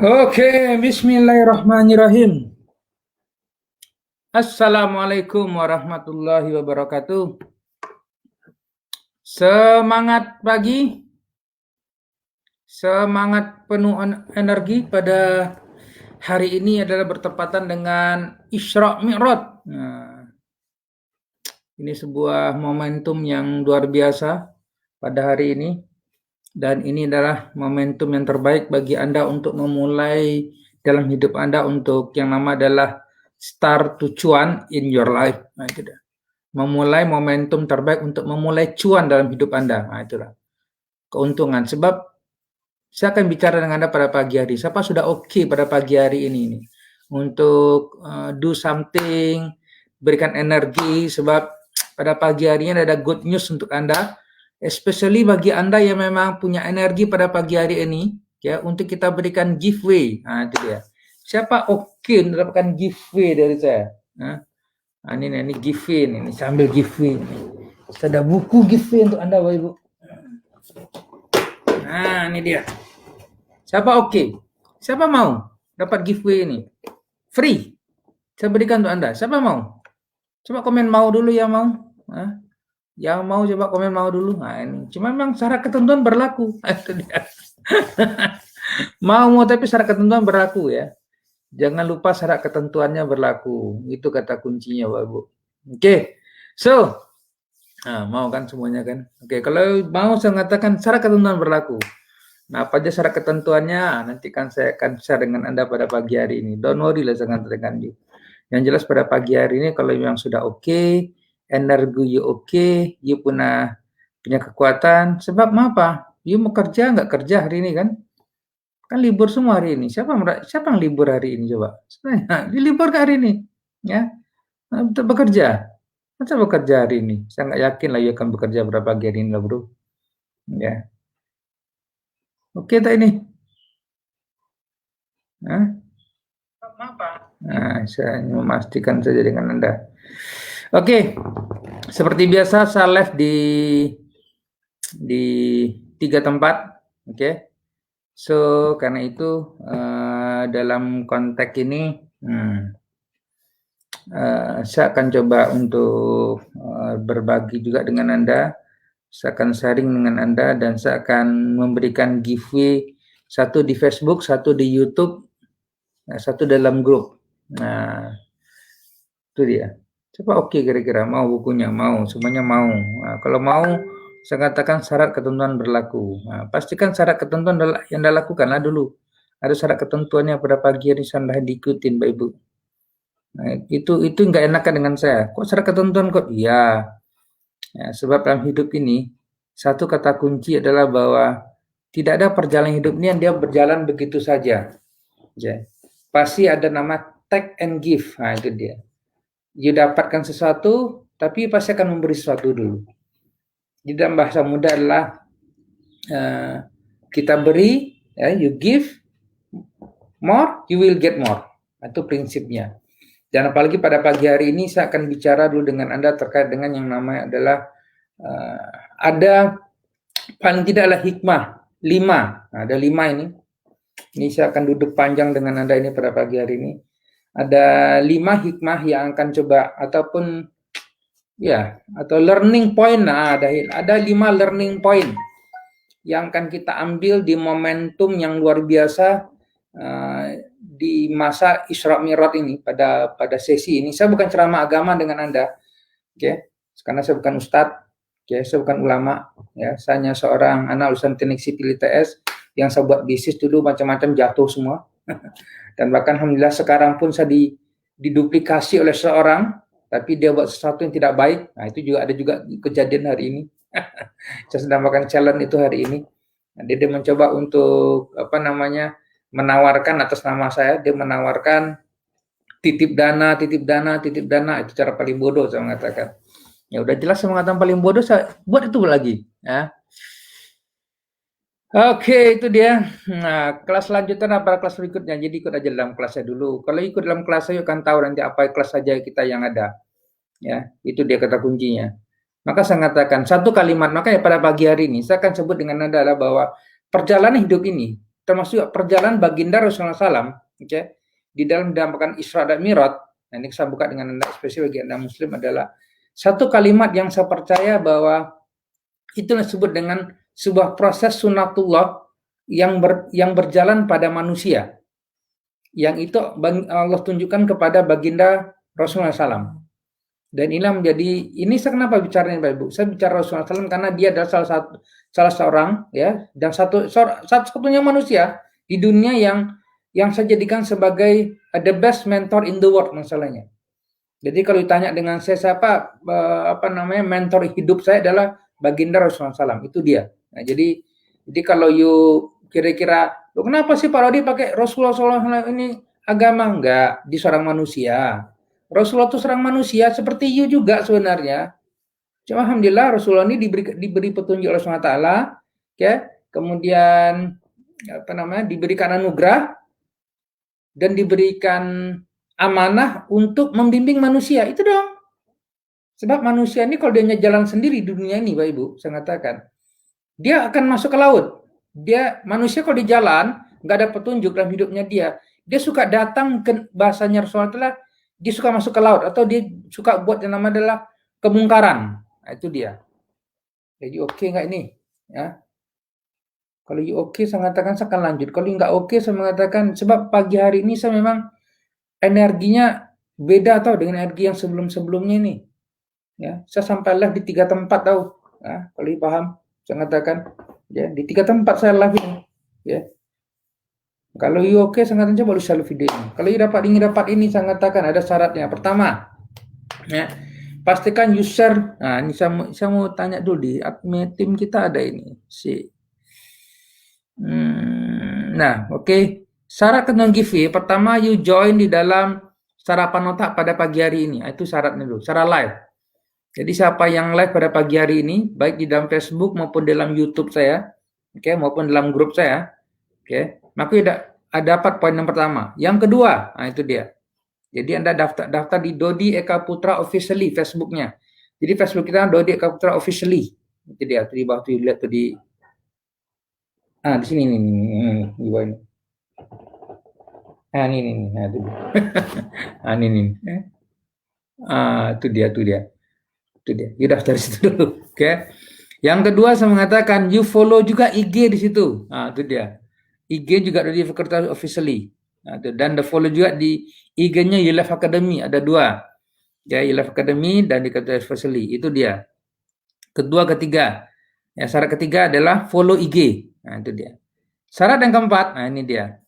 Oke, bismillahirrahmanirrahim. Assalamualaikum warahmatullahi wabarakatuh. Semangat pagi, semangat penuh energi pada hari ini adalah bertepatan dengan Isra Mi'raj. Nah, ini sebuah momentum yang luar biasa pada hari ini. Dan ini adalah momentum yang terbaik bagi Anda untuk memulai dalam hidup Anda untuk yang nama adalah start to cuan in your life. Nah, itu dah. Memulai momentum terbaik untuk memulai cuan dalam hidup Anda. Nah, itulah keuntungan. Sebab saya akan bicara dengan Anda pada pagi hari. Siapa sudah oke pada pagi hari ini untuk do something, berikan energi, sebab pada pagi hari ini ada good news untuk Anda. Especially bagi Anda yang memang punya energi pada pagi hari ini, ya, untuk kita berikan giveaway. Nah, itu dia. Siapa oke mendapatkan giveaway dari saya? Nah, ini giveaway ini sambil giveaway. Ada buku giveaway untuk Anda, Bapak Ibu. Nah, ini dia. Siapa oke? Siapa mau dapat giveaway ini? Free. Saya berikan untuk Anda. Siapa mau? Coba komen mau dulu ya mau. Nah, yang mau coba komen mau dulu. Nah, ini. Cuma memang syarat ketentuan berlaku. Itu dia. Mau tapi syarat ketentuan berlaku ya. Jangan lupa syarat ketentuannya berlaku. Itu kata kuncinya, Bapak Ibu. Oke. So, mau kan semuanya kan? Oke, kalau mau saya mengatakan syarat ketentuan berlaku. Nah, apa aja syarat ketentuannya? Nanti kan saya akan share dengan Anda pada pagi hari ini. Don't worry lah saya dengan you. Yang jelas pada pagi hari ini kalau yang sudah oke, energi you oke, you punya kekuatan. Sebab apa? You mau kerja nggak kerja hari ini kan? Kan libur semua hari ini. Siapa yang libur hari ini coba? Sebenarnya, you libur nggak hari ini? Ya, untuk bekerja. Masa bekerja hari ini? Saya nggak yakin lah you akan bekerja berapa pagi hari ini lah bro. Ya, oke tak ini? Hah? Nah, saya memastikan saja dengan Anda. Oke, seperti biasa saya live di 3 tempat. Oke. So, karena itu dalam konteks ini saya akan coba untuk berbagi juga dengan Anda. Saya akan sharing dengan Anda dan saya akan memberikan giveaway satu di Facebook, satu di YouTube, satu dalam grup. Nah, itu dia. Coba oke kira-kira mau bukunya, mau semuanya mau. Nah, kalau mau saya katakan syarat ketentuan berlaku. Nah, pastikan syarat ketentuan yang Anda lakukanlah dulu. Ada syarat ketentuannya pada pagi hari Anda diikutin, Bapak Ibu. Nah, itu nggak enakan dengan saya. Kok syarat ketentuan kok? Iya. Ya, sebab dalam hidup ini satu kata kunci adalah bahwa tidak ada perjalanan hidup ini yang dia berjalan begitu saja. Ya. Pasti ada nama take and give. Nah, itu dia. You dapatkan sesuatu, tapi pasti akan memberi sesuatu dulu. Di dalam bahasa muda adalah kita beri, ya, you give more, you will get more. Itu prinsipnya. Dan apalagi pada pagi hari ini saya akan bicara dulu dengan Anda terkait dengan yang namanya adalah ada paling tidaklah hikmah 5. Nah, ada 5 ini. Ini saya akan duduk panjang dengan Anda ini pada pagi hari ini. Ada 5 hikmah yang akan coba ataupun ya atau learning point. Nah, ada 5 learning point yang akan kita ambil di momentum yang luar biasa di masa Isra Mi'raj ini pada sesi ini. Saya bukan ceramah agama dengan Anda, oke? Karena saya bukan ustadz, oke? Saya bukan ulama, ya. Saya hanya seorang anak lulusan teknik sipil ITS yang saya buat bisnis dulu macam-macam jatuh semua. Dan bahkan alhamdulillah sekarang pun saya diduplikasi oleh seorang, tapi dia buat sesuatu yang tidak baik. Nah, itu juga ada juga kejadian hari ini. Saya sedang makan challenge itu hari ini. Nah, dia mencoba untuk menawarkan atas nama saya, dia menawarkan titip dana itu cara paling bodoh saya mengatakan. Ya udah jelas saya mengatakan paling bodoh, saya buat itu lagi, ya. Oke, itu dia. Nah, kelas lanjutan apa kelas berikutnya? Jadi ikut aja dalam kelasnya dulu. Kalau ikut dalam kelas saya akan tahu nanti apa kelas saja kita yang ada. Ya, itu dia kata kuncinya. Maka saya katakan satu kalimat, makanya pada pagi hari ini saya akan sebut dengan Anda adalah bahwa perjalanan hidup ini termasuk perjalanan baginda Rasulullah SAW, okay, di dalam dinamakan Isra dan Mi'raj. Nah, ini saya buka dengan Anda, spesial bagi Anda Muslim, adalah satu kalimat yang saya percaya bahwa itu disebut dengan sebuah proses sunatullah yang berjalan pada manusia. Yang itu Allah tunjukkan kepada baginda Rasulullah SAW. Dan inilah menjadi, ini saya kenapa bicaranya Bapak Ibu? Saya bicara Rasulullah SAW karena dia adalah salah seorang, ya, dan satu-satunya manusia di dunia yang saya jadikan sebagai the best mentor in the world masalahnya. Jadi kalau ditanya dengan saya siapa, mentor hidup saya adalah baginda Rasulullah SAW, itu dia. Nah, jadi kalau kira-kira, kenapa sih Pak Rodi pakai Rasulullah SAW ini agama? Enggak, di seorang manusia. Rasulullah itu seorang manusia seperti you juga sebenarnya. Cuma alhamdulillah Rasulullah ini diberi petunjuk oleh SWT, ya. Kemudian diberikan anugerah dan diberikan amanah untuk membimbing manusia, itu dong. Sebab manusia ini kalau dia jalan sendiri di dunia ini, Bapak Ibu, saya katakan, dia akan masuk ke laut. Manusia kalau di jalan, nggak ada petunjuk dalam hidupnya dia suka datang ke bahasanya Rasulullah, dia suka masuk ke laut, atau dia suka buat yang namanya adalah kemungkaran. Nah, itu dia. Jadi oke nggak ini? Ya. Kalau oke, saya mengatakan saya akan lanjut. Kalau nggak oke, saya mengatakan, sebab pagi hari ini saya memang energinya beda tau dengan energi yang sebelum-sebelumnya ini. Ya, saya sampai live di 3 tempat tau. Ya, kalau paham, saya katakan, ya, di 3 tempat saya live ini. Ya. Kalau oke, saya katakan coba lu share video ini. Kalau ingin dapat ini, saya katakan ada syaratnya. Pertama, ya, pastikan user. Nah, ini saya mau tanya dulu di admin tim kita ada ini. Nah, oke. Syarat non giveaway, pertama you join di dalam sarapan otak pada pagi hari ini. Itu syaratnya dulu, secara live. Jadi siapa yang live pada pagi hari ini, baik di dalam Facebook maupun dalam YouTube saya, oke, maupun dalam grup saya, oke, maka dapat poin yang pertama. Yang kedua, nah itu dia. Jadi Anda daftar di Dodi Eka Putra Officially Facebooknya. Jadi Facebook kita Dodi Eka Putra Officially. Itu dia, di bawah tuh lihat tuh di sini nih, di bawah ini. Ini. Nah, itu. Ini. Itu dia. You daftar di situ dulu. Oke. Yang kedua saya mengatakan you follow juga IG di situ. Itu dia. IG juga dari Fakultas Officially. Dan follow juga di IG-nya YouLife Academy, ada 2. Ya, YouLife Academy dan di Fakultas Officially. Itu dia. Ketiga. Ya, syarat ketiga adalah follow IG. Nah, itu dia. Syarat yang keempat, nah ini dia.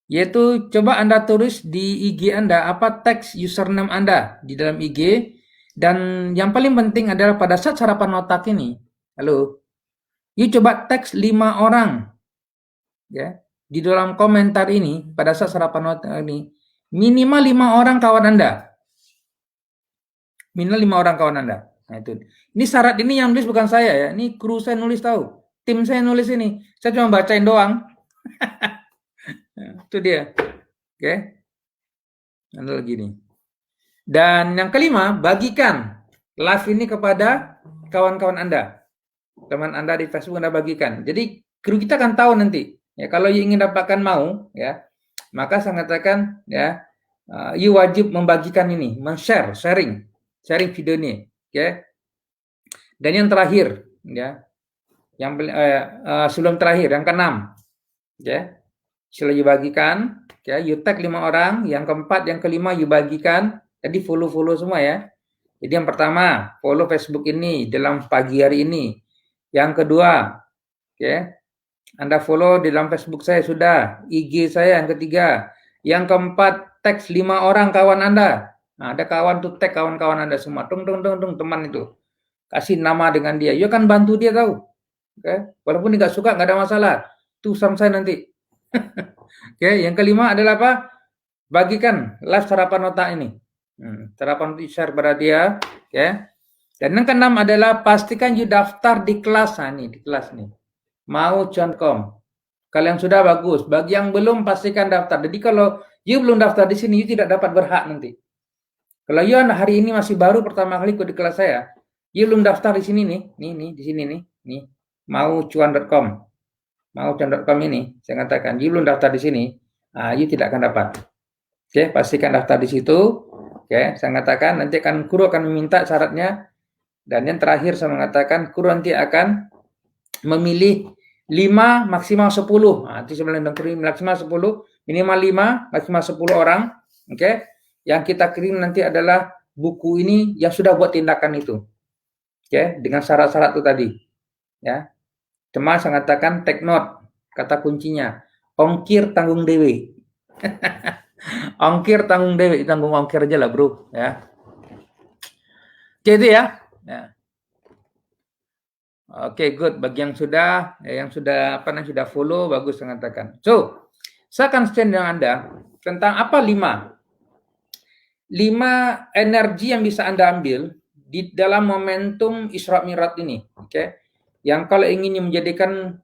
Yaitu coba Anda tulis di IG Anda apa teks username Anda di dalam IG, dan yang paling penting adalah pada saat sarapan otak ini, you coba teks 5 orang ya di dalam komentar ini pada saat sarapan otak ini, minimal 5 orang kawan Anda. Minimal 5 orang kawan Anda. Nah, itu. Ini syarat ini yang nulis bukan saya ya. Ini kru saya nulis tahu. Tim saya nulis ini. Saya cuma bacain doang. Itu dia. Oke. Ada lagi nih. Dan yang kelima, bagikan live ini kepada kawan-kawan Anda. Teman Anda di Facebook Anda bagikan. Jadi kru kita akan tahu nanti. Ya, kalau ingin dapatkan mau ya, maka saya katakan ya, you wajib membagikan ini, sharing video ini. Oke. Dan yang terakhir ya, yang sebelum terakhir yang keenam ya, setelah you bagikan ya, you tag 5 orang, yang keempat, yang kelima you bagikan. Jadi follow semua ya. Jadi yang pertama follow Facebook ini dalam pagi hari ini. Yang kedua, oke, Anda follow di dalam Facebook saya sudah, IG saya yang ketiga. Yang keempat, tag 5 orang kawan Anda. Nah, ada kawan tuh, tag kawan-kawan Anda semua. Tung teman itu. Kasih nama dengan dia. You akan bantu dia tahu. Oke, walaupun dia nggak suka nggak ada masalah. Itu urusan saya nanti. Oke, yang kelima adalah apa? Bagikan live sarapan otak ini. Sarapan otak share pada dia. Oke. Dan yang keenam adalah pastikan you daftar di kelas. Nah, ini di kelas nih. Mau.com. Kalau yang sudah bagus. Bagi yang belum pastikan daftar. Jadi kalau you belum daftar di sini, you tidak dapat berhak nanti. Kalau you hari ini masih baru pertama kali ikut di kelas saya, you belum daftar di sini nih, di sini nih. mau cuan.com, mau cuan.com ini, saya katakan, you belum daftar di sini, you tidak akan dapat. Oke, pastikan daftar di situ. Oke, saya katakan nanti guru akan meminta syaratnya, dan yang terakhir saya mengatakan guru nanti akan memilih 5 maksimal 10. Itu sebenarnya maksimal 10, minimal 5, maksimal 10 orang. Oke. Yang kita kirim nanti adalah buku ini yang sudah buat tindakan itu. Oke, dengan syarat-syarat itu tadi. Ya. Cuma saya katakan take note, kata kuncinya, ongkir tanggung dewe. Ongkir tanggung dewe, tanggung ongkir aja lah, Bro, ya. Oke, itu ya. Ya. Oke, good. Bagi yang sudah sudah follow, bagus mengatakan. So, saya akan share dengan Anda tentang apa 5 energi yang bisa Anda ambil di dalam momentum Isra Mi'raj ini. Oke. Yang kalau ingin menjadikan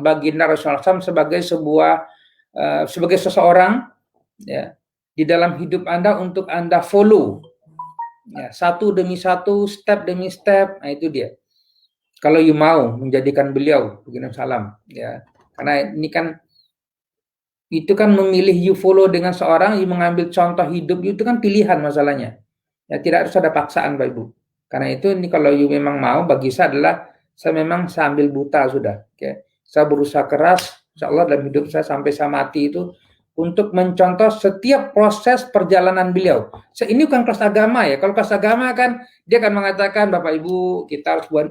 baginda Rasulullah SAW sebagai seseorang, ya, di dalam hidup Anda untuk Anda follow, ya, satu demi satu, step demi step. Nah, itu dia. Kalau you mau menjadikan beliau baginda salam, ya, karena ini kan itu kan memilih you follow dengan seorang, you mengambil contoh hidup itu kan pilihan masalahnya, ya, tidak harus ada paksaan Bapak Ibu. Karena itu ini kalau you memang mau, bagi saya adalah saya memang sambil buta sudah, okay? Saya berusaha keras, insya Allah dalam hidup saya sampai saya mati itu untuk mencontoh setiap proses perjalanan beliau. Ini bukan kelas agama ya. Kalau kelas agama kan dia akan mengatakan Bapak Ibu kita harus buat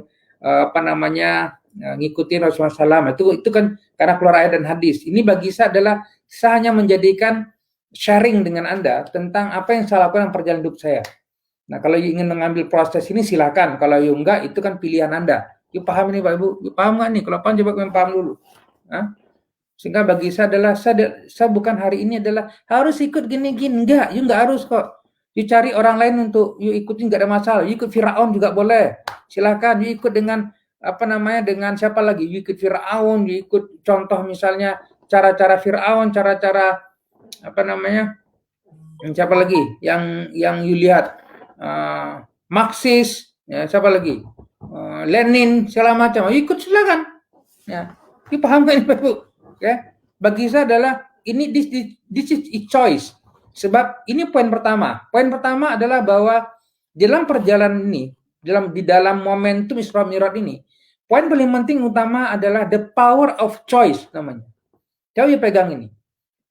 ngikutin Rasulullah SAW. Itu kan karena keluar ayat dan hadis. Ini bagi saya adalah saya hanya menjadikan sharing dengan Anda tentang apa yang saya lakukan dalam perjalanan hidup saya. Nah, kalau ingin mengambil proses ini silakan. Kalau enggak, itu kan pilihan Anda. You paham ini Pak Ibu? You paham nggak nih? Kalau paham coba kalian paham dulu. Sehingga bagi saya adalah saya bukan hari ini adalah harus ikut gini-gini. Enggak, you enggak harus kok. You cari orang lain untuk you ikutin, enggak ada masalah. You ikut Firaun juga boleh. Silakan you ikut dengan dengan siapa lagi? You ikut Firaun, you ikut contoh misalnya cara-cara Firaun, cara-cara siapa lagi? Yang you lihat Marxis, ya, siapa lagi? Lenin, segala macam. You ikut silakan. Ya. You paham kan Pak Ibu? Ya, bagi saya adalah ini this is a choice. Sebab ini poin pertama. Poin pertama adalah bahwa dalam perjalanan ini, di dalam momentum Isra Mi'raj ini, poin paling penting utama adalah the power of choice namanya. Coba ya pegang ini.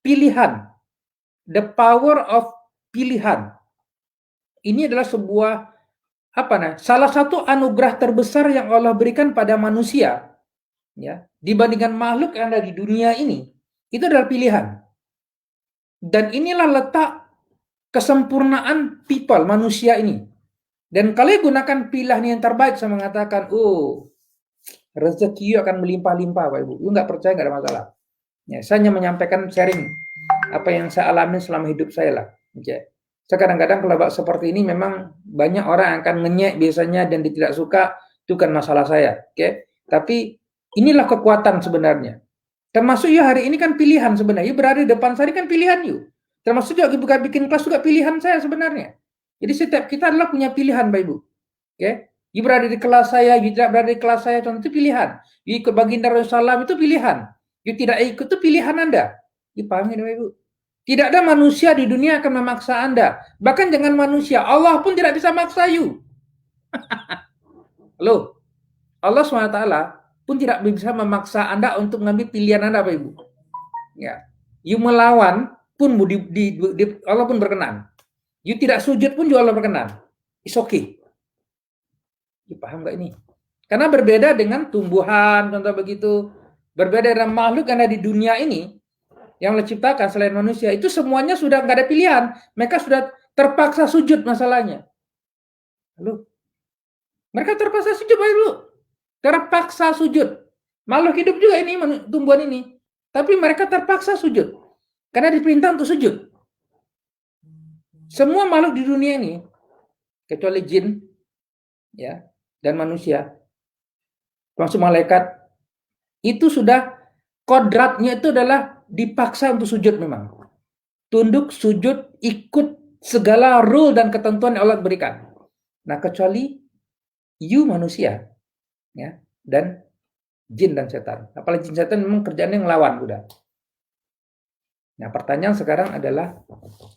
Pilihan. The power of pilihan. Ini adalah sebuah salah satu anugerah terbesar yang Allah berikan pada manusia, ya, dibandingkan makhluk yang ada di dunia ini, itu adalah pilihan. Dan inilah letak kesempurnaan people, manusia ini. Dan kalau gunakan pilihan yang terbaik, saya mengatakan, rezeki akan melimpah-limpah, Pak Ibu. Lu nggak percaya, nggak ada masalah. Ya, saya hanya menyampaikan sharing apa yang saya alami selama hidup saya lah. Okay. Saya kadang-kadang kalau seperti ini memang banyak orang yang akan ngenyek biasanya dan tidak suka, itu kan masalah saya. Okay. Tapi inilah kekuatan sebenarnya. Termasuk ya hari ini kan pilihan sebenarnya. You berada di depan saya kan pilihan you. Termasuk juga bukan bikin kelas juga pilihan saya sebenarnya. Jadi setiap kita adalah punya pilihan, Bapak Ibu. Oke? You berada di kelas saya, you tidak berada di kelas saya, contoh itu pilihan. You ikut baginda Rasulullah itu pilihan. You tidak ikut itu pilihan Anda. You paham ini, Bapak Ibu? Tidak ada manusia di dunia akan memaksa Anda. Bahkan jangan manusia, Allah pun tidak bisa maksa you. Loh, Allah SWT pun tidak bisa memaksa Anda untuk mengambil pilihan Anda, Bapak Ibu. Ya. You melawan pun Allah pun berkenan. You tidak sujud pun juga Allah berkenan. It's okay. You paham nggak ini? Karena berbeda dengan tumbuhan, contoh begitu. Berbeda dengan makhluk yang ada di dunia ini, yang Allah ciptakan selain manusia, itu semuanya sudah nggak ada pilihan. Mereka sudah terpaksa sujud masalahnya. Lalu, mereka terpaksa sujud, Bapak Ibu. Terpaksa sujud. Makhluk hidup juga ini, tumbuhan ini. Tapi mereka terpaksa sujud. Karena diperintah untuk sujud. Semua makhluk di dunia ini, kecuali jin, ya, dan manusia, termasuk malaikat, itu sudah kodratnya itu adalah dipaksa untuk sujud memang. Tunduk, sujud, ikut segala rule dan ketentuan yang Allah berikan. Nah, kecuali you manusia, ya, dan jin dan setan. Apalagi jin setan memang kerjaannya ngelawan udah. Nah, pertanyaan sekarang adalah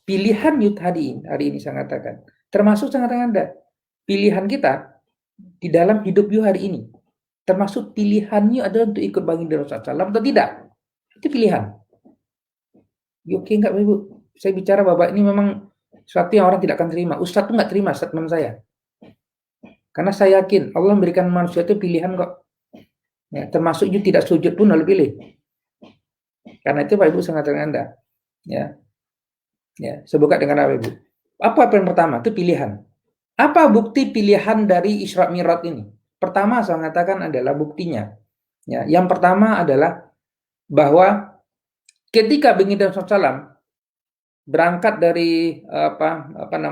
pilihan Yud hari ini saya katakan, termasuk sangat Anda. Pilihan kita di dalam hidup Yud hari ini, termasuk pilihannya adalah untuk ikut baginda Rasulullah SAW atau tidak. Itu pilihan. Oke enggak Ibu? Saya bicara Bapak ini memang sesuatu yang orang tidak akan terima. Ustadz tuh nggak terima statement saya. Karena saya yakin Allah memberikan manusia itu pilihan kok. Ya, termasuk itu tidak sujud pun lalu pilih. Karena itu Pak Ibu sangat dengan Anda. Ya. Ya, saya buka dengan apa Ibu? Apa yang pertama? Itu pilihan. Apa bukti pilihan dari Isra Mi'raj ini? Pertama saya mengatakan adalah buktinya. Ya, yang pertama adalah bahwa ketika baginda SAW berangkat dari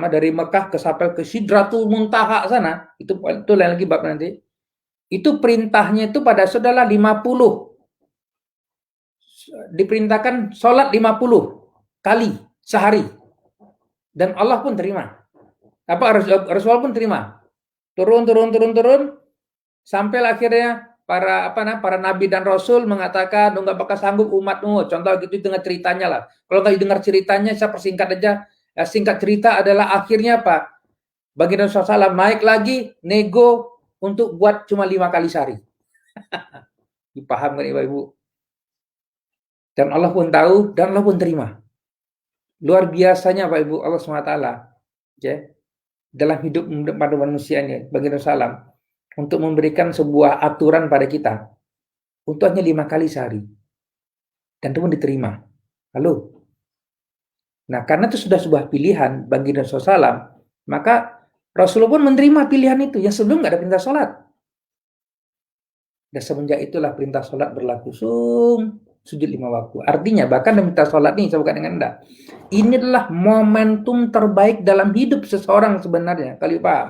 dari Mekah sampai ke Sidratul Muntaha sana, itu lagi bab nanti. Itu perintahnya itu pada saudara 50. Diperintahkan sholat 50 kali sehari. Dan Allah pun terima. Rasul pun terima. Turun sampai akhirnya para nabi dan rasul mengatakan nggak bakal sanggup umatmu. Contoh gitu dengar ceritanya lah. Kalau nggak dengar ceritanya saya persingkat aja. Singkat cerita adalah akhirnya apa? Baginda Rasulullah naik lagi nego untuk buat cuma 5 kali sehari. Dipaham kan Ibu? Dan Allah pun tahu dan Allah pun terima. Luar biasanya Pak Ibu Allah SWT ya, dalam hidup pada manusia ini baginda Rasulullah untuk memberikan sebuah aturan pada kita untuk hanya 5 kali sehari. Dan itu pun diterima. Lalu, nah karena itu sudah sebuah pilihan baginda Rasulullah, maka Rasulullah pun menerima pilihan itu. Yang sebelum nggak ada perintah sholat. Dan semenjak itulah perintah sholat berlaku sujud 5 waktu. Artinya bahkan perintah sholat ini saya bukan dengan Anda. Ini adalah momentum terbaik dalam hidup seseorang sebenarnya. Kalian paham?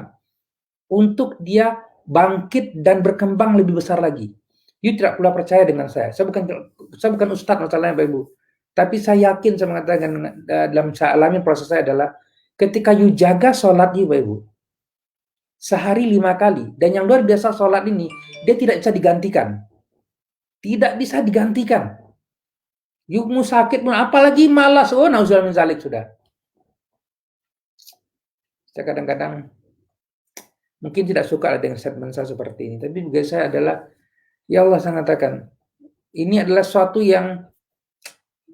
Untuk dia bangkit dan berkembang lebih besar lagi. You tidak perlu percaya dengan saya. Saya bukan ustadz masalahnya Bapak Ibu. Tapi saya yakin saya mengatakan dalam saya alami proses saya adalah ketika you jaga sholat you Bapak Ibu. Sehari 5 kali. Dan yang luar biasa sholat ini, dia tidak bisa digantikan. Tidak bisa digantikan. You mau sakit pun, apalagi malas. Oh, nauzubillah min zalik sudah. Saya kadang-kadang mungkin tidak suka dengan statement saya seperti ini. Tapi bagi saya adalah, ya Allah saya katakan, ini adalah suatu yang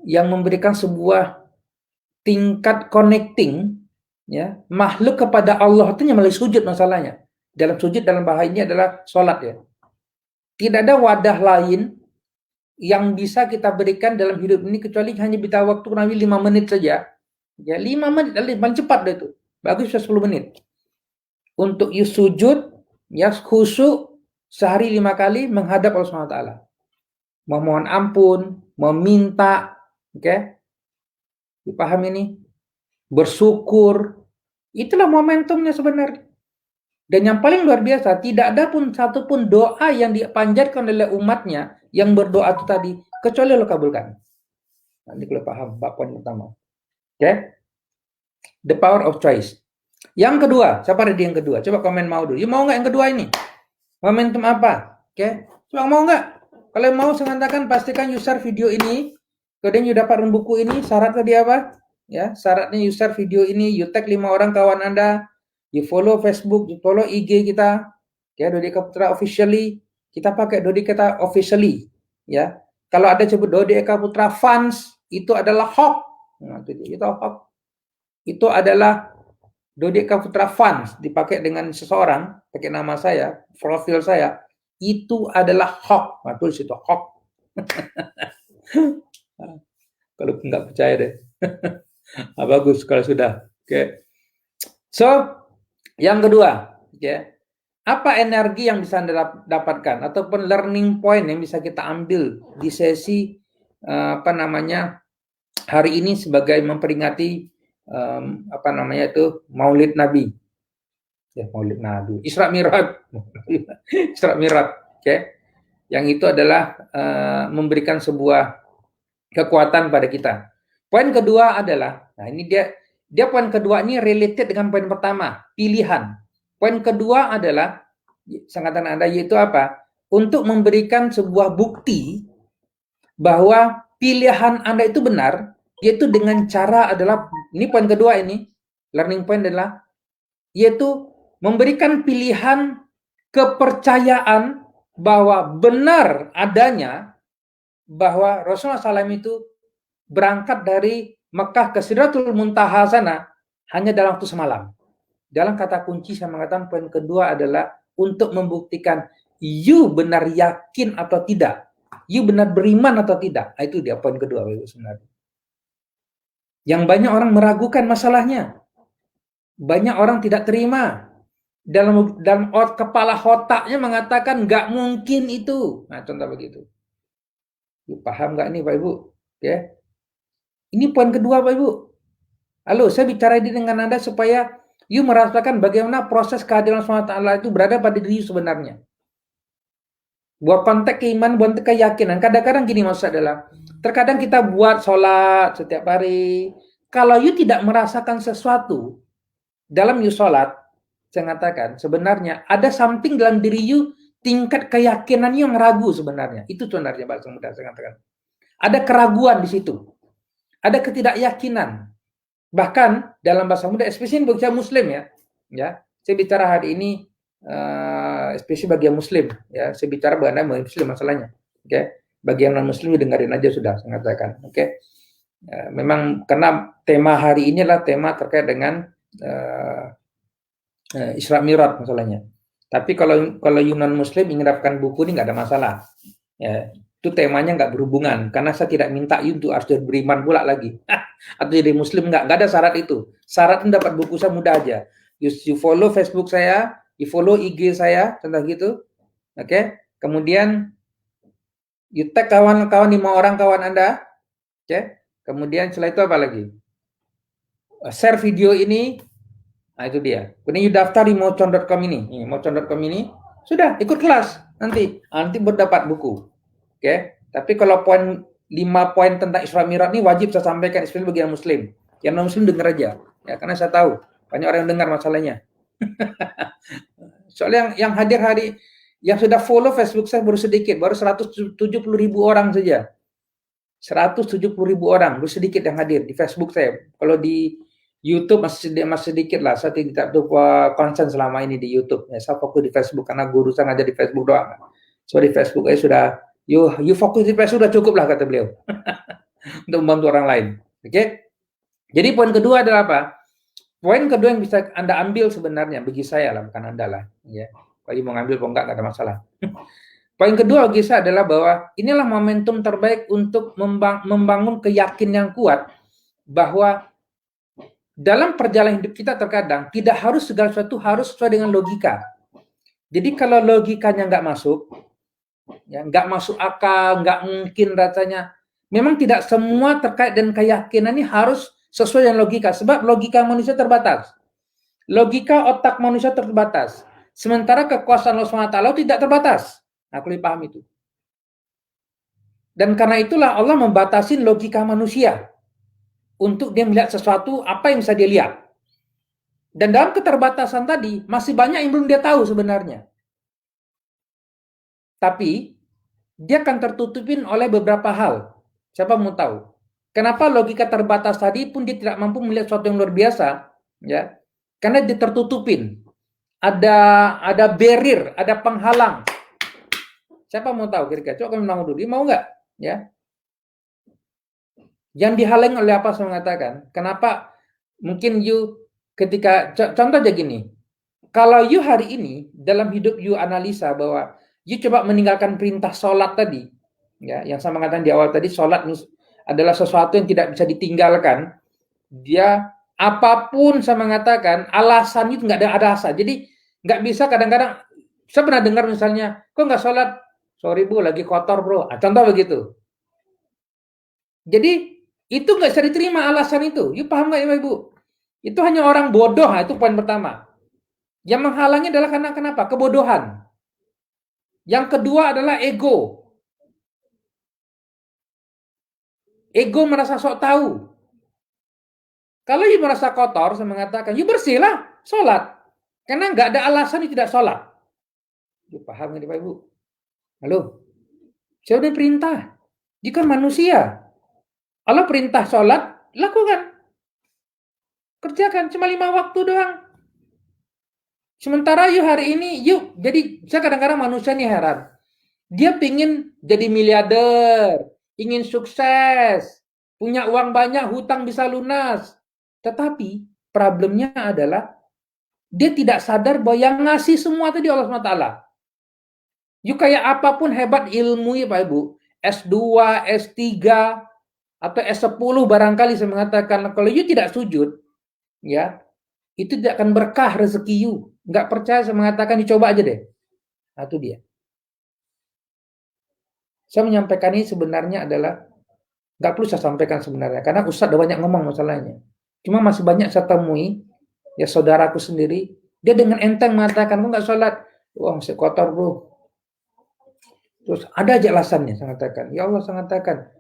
memberikan sebuah tingkat connecting ya makhluk kepada Allah itu melalui sujud masalahnya. Dalam sujud dalam bahasa ini adalah sholat ya. Tidak ada wadah lain yang bisa kita berikan dalam hidup ini kecuali hanya bisa waktu kurang lebih 5 menit saja. Ya 5 menit paling cepat deh itu. Bagus 10 menit. Untuk sujud ya khusyuk sehari 5 kali menghadap Allah Subhanahu wa taala. Memohon ampun, meminta, oke? Dipaham ini? Bersyukur. Itulah momentumnya sebenarnya. Dan yang paling luar biasa, tidak ada pun satu pun doa yang dipanjatkan oleh umatnya yang berdoa itu tadi, kecuali Allah kabulkan. Nanti kalau paham, poin pertama. Oke? The power of choice. Yang kedua, siapa ada di yang kedua? Coba komen mau dulu. You mau nggak yang kedua ini? Momentum apa? Oke? Coba mau nggak? Kalau mau saya katakan pastikan you share video ini, kemudian you dapat buku ini, syarat tadi apa? Ya, syaratnya you share video ini, you tag 5 orang kawan Anda, you follow Facebook, you follow IG kita, ya Dodi Eka Putra officially, kita pakai Dodi Eka officially, ya. Kalau ada sebut Dodi Eka Putra fans, itu adalah hoax. Nah, itu hoax. Itu adalah Dodi Eka Putra fans dipakai dengan seseorang, pakai nama saya, profil saya, itu adalah hoax. Nah, tulis itu hoax. Kalau nggak percaya deh. Bagus kalau sudah. Oke. So, yang kedua, ya. Apa energi yang bisa Anda dapatkan ataupun learning point yang bisa kita ambil di sesi hari ini sebagai memperingati Maulid Nabi. Ya, Maulid Nabi. Isra Mi'raj. Isra Mi'raj, oke. Yang itu adalah memberikan sebuah kekuatan pada kita. Poin kedua adalah, nah ini dia poin kedua ini related dengan poin pertama, pilihan. Poin kedua adalah sangkatan Anda yaitu apa? untuk memberikan sebuah bukti bahwa pilihan Anda itu benar, yaitu dengan cara adalah, ini poin kedua ini, learning point adalah, yaitu memberikan pilihan kepercayaan bahwa benar adanya bahwa Rasulullah SAW itu berangkat dari Mekah ke Sidratul Muntaha sana hanya dalam waktu semalam. Dalam kata kunci saya mengatakan poin kedua adalah untuk membuktikan you benar yakin atau tidak, you benar beriman atau tidak. Itu dia poin kedua sebenarnya. Yang banyak orang meragukan masalahnya, banyak orang tidak terima. Dalam kepala otaknya mengatakan nggak mungkin itu. Nah, contoh begitu. Paham nggak nih Pak Ibu? Ya. Ini poin kedua Pak Ibu. Halo, saya bicara ini dengan Anda supaya you merasakan bagaimana proses kehadiran SWT itu berada pada diri sebenarnya. Buat konteks keimanan, buat keyakinan. Kadang-kadang gini maksud adalah, terkadang kita buat sholat setiap hari. Kalau you tidak merasakan sesuatu dalam you sholat, saya katakan sebenarnya ada something dalam diri you, tingkat keyakinan yang ragu sebenarnya. Itu sebenarnya bahasa mudah saya katakan. Ada keraguan di situ. Ada ketidakyakinan. Bahkan dalam bahasa mudah, especially bagi muslim ya. Saya bicara hari ini especially bagi yang muslim ya. Saya bicara mengenai muslim masalahnya. Oke. Bagi yang non muslim dengerin aja sudah saya katakan. Oke. Memang karena tema hari ini adalah tema terkait dengan Isra Mi'raj masalahnya. Tapi kalau non muslim ingin dapatkan buku ini nggak ada masalah. Ya, itu temanya nggak berhubungan karena saya tidak minta untuk harus beriman pula lagi atau jadi muslim, nggak ada syarat itu. Syarat dapat buku saya mudah aja. You follow Facebook saya, you follow IG saya, contoh gitu. Oke. Kemudian you tag kawan-kawan 5 orang kawan Anda. Oke. Kemudian setelah itu apa lagi? Share video ini. Nah, itu dia. Kemudian you daftar di mocon.com ini. Mocon.com ini sudah ikut kelas nanti berdapat buku. Oke. Tapi kalau 5 poin tentang Isra Mi'raj ini wajib saya sampaikan, especially bagi yang muslim. Yang non muslim dengar aja. Ya, karena saya tahu banyak orang yang dengar masalahnya. Soalnya yang hadir hari yang sudah follow Facebook saya baru sedikit, baru 170.000 orang saja. 170.000 orang, baru sedikit yang hadir di Facebook saya. Kalau di YouTube masih sedikit lah. Saya tidak konsen selama ini di YouTube. Ya, saya fokus di Facebook karena guru saya ngajar di Facebook doang. So di Facebook sudah, you fokus di Facebook sudah cukup lah kata beliau untuk membantu orang lain. Oke? Jadi poin kedua adalah apa? Poin kedua yang bisa Anda ambil sebenarnya bagi saya lah, bukan Anda lah. Ya, kalau mau ngambil kok nggak ada masalah. Poin kedua bagi saya adalah bahwa inilah momentum terbaik untuk membangun keyakinan yang kuat bahwa dalam perjalanan hidup kita terkadang tidak harus segala sesuatu harus sesuai dengan logika. Jadi kalau logikanya nggak masuk, ya nggak masuk akal, nggak mungkin rasanya. Memang tidak semua terkait dengan keyakinan ini harus sesuai dengan logika, sebab logika manusia terbatas. Logika otak manusia terbatas. Sementara kekuasaan Allah SWT tidak terbatas. Aku lebih paham itu. Dan karena itulah Allah membatasi logika manusia untuk dia melihat sesuatu apa yang bisa dia lihat. Dan dalam keterbatasan tadi masih banyak yang belum dia tahu sebenarnya. Tapi dia akan tertutupin oleh beberapa hal. Siapa mau tahu? Kenapa logika terbatas tadi pun dia tidak mampu melihat sesuatu yang luar biasa, ya? Karena dia tertutupin. Ada barrier, ada penghalang. Siapa mau tahu kira-kira? Coba kamu dulu. Dia mau nggak? Ya. Yang dihalangi oleh apa saya mengatakan? Kenapa mungkin you ketika contoh aja gini. Kalau you hari ini dalam hidup you analisa bahwa you coba meninggalkan perintah sholat tadi, ya, yang saya mengatakan di awal tadi, sholat adalah sesuatu yang tidak bisa ditinggalkan. Dia apapun saya mengatakan alasan itu nggak ada alasan. Jadi nggak bisa kadang-kadang. Saya pernah dengar misalnya, kok nggak sholat? Sorry bu, lagi kotor bro. Contoh begitu. Jadi itu nggak bisa diterima alasan itu. You paham nggak ya ibu? Itu hanya orang bodoh. Itu poin pertama. Yang menghalangi adalah karena kenapa? Kebodohan. Yang kedua adalah ego. Ego merasa sok tahu. Kalau you merasa kotor, saya mengatakan, you bersihlah, sholat. Karena nggak ada alasan you tidak sholat. You paham nggak Pak Ibu? Halo, saya udah perintah. Jika manusia, Allah perintah sholat, lakukan. Kerjakan, cuma 5 waktu doang. Sementara yuk hari ini, yuk. Jadi saya kadang-kadang manusia nih heran. Dia pingin jadi miliarder, ingin sukses, punya uang banyak, hutang bisa lunas. Tetapi problemnya adalah dia tidak sadar bahwa yang ngasih semua tadi Allah SWT. Yuk kayak apapun hebat ilmu ya Pak Ibu, S2, S3, atau S10 barangkali saya mengatakan, kalau you tidak sujud, ya, itu tidak akan berkah rezeki you. Nggak percaya saya mengatakan, dicoba aja deh. Nah, itu dia. Saya menyampaikan ini sebenarnya adalah nggak perlu saya sampaikan sebenarnya, karena Ustadz udah banyak ngomong masalahnya. Cuma masih banyak saya temui, ya saudaraku sendiri, dia dengan enteng mengatakan, kok nggak sholat? Wah, masih kotor bro. Terus ada aja alasannya, saya mengatakan. Ya Allah, saya mengatakan,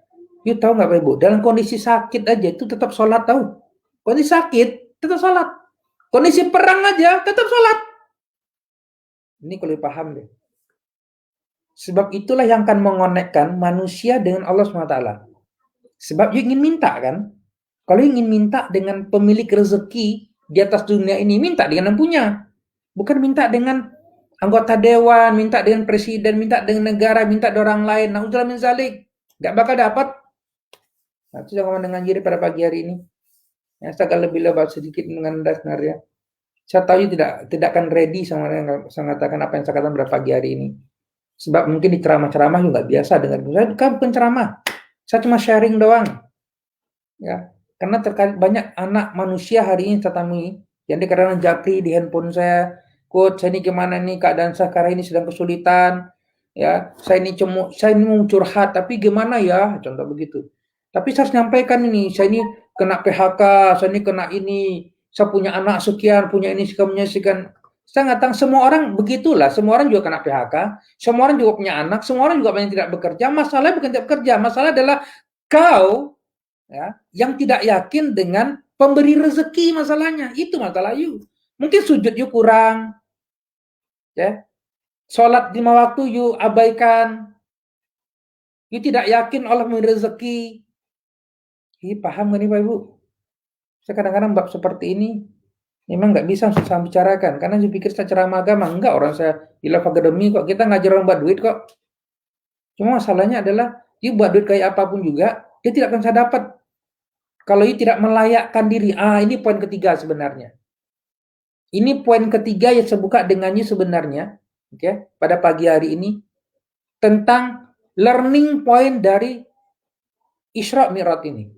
you tahu nggak Pak Ibu, dalam kondisi sakit aja itu tetap sholat tahu. Kondisi sakit, tetap sholat. Kondisi perang aja, tetap sholat. Ini kalau paham deh. Sebab itulah yang akan mengonekkan manusia dengan Allah SWT. Sebab you ingin minta kan? Kalau ingin minta dengan pemilik rezeki di atas dunia ini, minta dengan yang punya. Bukan minta dengan anggota dewan, minta dengan presiden, minta dengan negara, minta dengan orang lain. Na'udzubillah min zalik. Gak bakal dapat. Nah, itu yang dengan diri pada pagi hari ini. Ya, saya akan lebih lebar sedikit dengan Anda sebenarnya. Saya tahu tidak akan ready sama yang saya katakan apa yang saya katakan pada pagi hari ini. Sebab mungkin di ceramah-ceramah juga biasa dengan saya kan penceramah. Saya cuma sharing doang. Ya, karena terkait banyak anak manusia hari ini saya temui yang kadang japri di handphone saya, "Coach, saya ini gimana nih keadaan saya sekarang ini sedang kesulitan." Ya, saya ini mau curhat tapi gimana ya, contoh begitu. Tapi saya harus nyampaikan ini, saya ini kena PHK, saya ini kena ini, saya punya anak sekian, punya ini sekian. Saya ngatakan semua orang begitulah, semua orang juga kena PHK, semua orang juga punya anak, semua orang juga banyak tidak bekerja. Masalahnya bukan tidak bekerja, masalah adalah kau ya, yang tidak yakin dengan pemberi rezeki masalahnya. Itu masalah you. Mungkin sujud you kurang, ya. Sholat 5 waktu you abaikan. You tidak yakin Allah memberi rezeki. Paham gak nih Pak Ibu? Saya kadang-kadang bab seperti ini memang nggak bisa saya bicarakan karena saya pikir saya ceramah agama. Enggak, orang saya di Love Academy kok, kita ngajar orang buat duit kok. Cuma masalahnya adalah you buat duit kayak apapun juga, dia tidak akan saya dapat kalau you tidak melayakkan diri. Ini poin ketiga sebenarnya. Ini poin ketiga yang saya buka dengannya sebenarnya, okay, pada pagi hari ini tentang learning point dari Isra Mi'raj ini.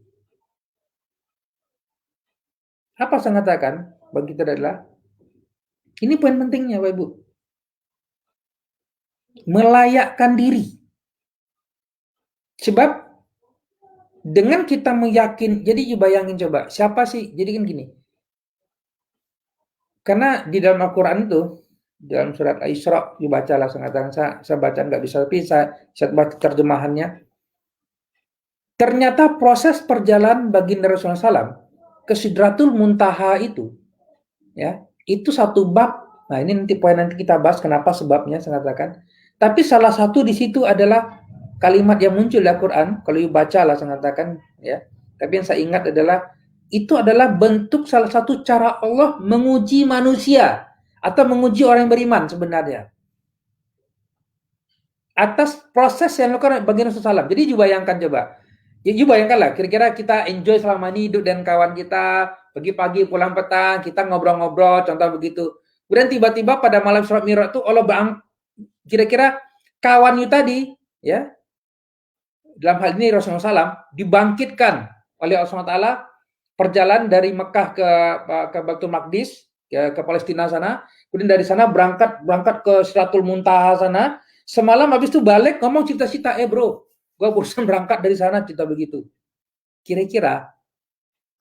Apa saya katakan bagi kita adalah ini poin pentingnya Bapak Ibu. Melayakkan diri. Sebab dengan kita meyakin, jadi bayangin coba, siapa sih, jadi kan gini. Karena di dalam Al-Qur'an itu, dalam surat Al-Isra dibacalah, saya baca nggak bisa, tapi saya baca terjemahannya. Ternyata proses perjalanan baginda Rasulullah SAW ke Sidratul Muntaha itu, ya, itu satu bab. Nah, ini nanti poin nanti kita bahas kenapa sebabnya saya katakan. Tapi salah satu di situ adalah kalimat yang muncul di Al-Qur'an, kalau baca lah saya katakan, ya. Tapi yang saya ingat adalah itu adalah bentuk salah satu cara Allah menguji manusia atau menguji orang yang beriman sebenarnya. Atas proses yang dilakukan baginda Rasulullah SAW. Jadi dibayangkan coba. Ya, bayangkanlah, kira-kira kita enjoy selama ini hidup dan kawan kita, pagi-pagi pulang petang, kita ngobrol-ngobrol, contoh begitu. Kemudian tiba-tiba pada malam Isra Mi'raj itu Allah kira-kira kawan you tadi, ya, dalam hal ini Rasulullah SAW, dibangkitkan oleh Allah SWT, perjalanan dari Mekah ke Baitul Maqdis, ke Palestina sana, kemudian dari sana berangkat ke Sidratul Muntaha sana, semalam habis itu balik ngomong cita-cita, bro, gue bosan berangkat dari sana, cerita begitu. Kira-kira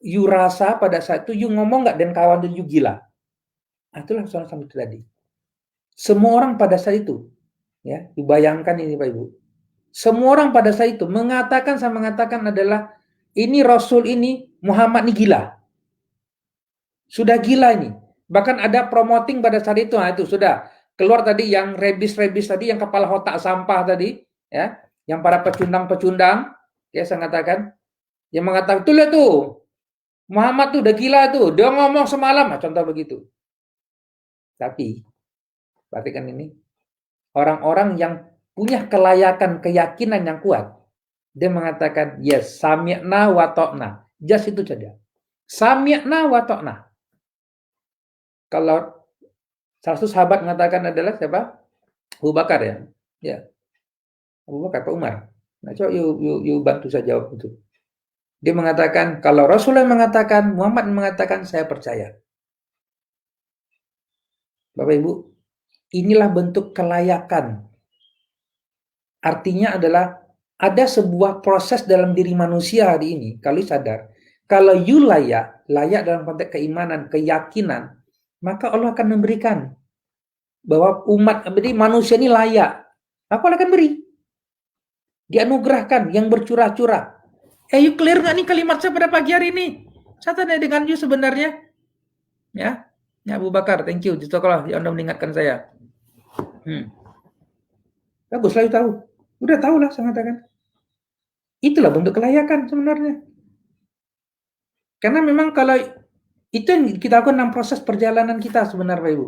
you rasa pada saat itu you ngomong nggak dan kawan you gila? Itulah sama-sama itu tadi. Semua orang pada saat itu, ya, dibayangkan ini Pak Ibu. Semua orang pada saat itu mengatakan adalah ini Rasul ini Muhammad ini gila. Sudah gila ini. Bahkan ada promoting pada saat itu, itu sudah. keluar tadi yang rebis tadi, yang kepala otak sampah tadi, ya, yang para pecundang-pecundang, ya saya katakan, yang mengatakan tuh lihat tuh, Muhammad tuh udah gila tuh, dia ngomong semalam, nah, contoh begitu. Tapi, perhatikan ini, orang-orang yang punya kelayakan, keyakinan yang kuat, dia mengatakan, yes, sami'na wa ta'na. Just itu saja. Sami'na wa ta'na. Kalau salah satu sahabat mengatakan adalah siapa? Abu Bakar ya. Ya. Abu Bakar, Pak Umar. Nah, coba you bantu saya jawab itu. Dia mengatakan, kalau Rasulullah mengatakan, Muhammad mengatakan, saya percaya. Bapak Ibu, inilah bentuk kelayakan. Artinya adalah ada sebuah proses dalam diri manusia hari ini, kalau sadar. Kalau you layak dalam konteks keimanan, keyakinan, maka Allah akan memberikan bahwa jadi manusia ini layak. Apa Allah akan beri? Dianugerahkan yang bercurah-curah. You clear nggak nih kalimat saya pada pagi hari ini? Saya tanya dengan you sebenarnya. Ya, Abu Bakar, thank you. Justru kalau Anda mengingatkan saya. Bagus lah, you tahu. Udah tahu lah, saya katakan. Itulah bentuk kelayakan sebenarnya. Karena memang kalau itu yang kita lakukan dalam proses perjalanan kita sebenarnya, Pak Ibu.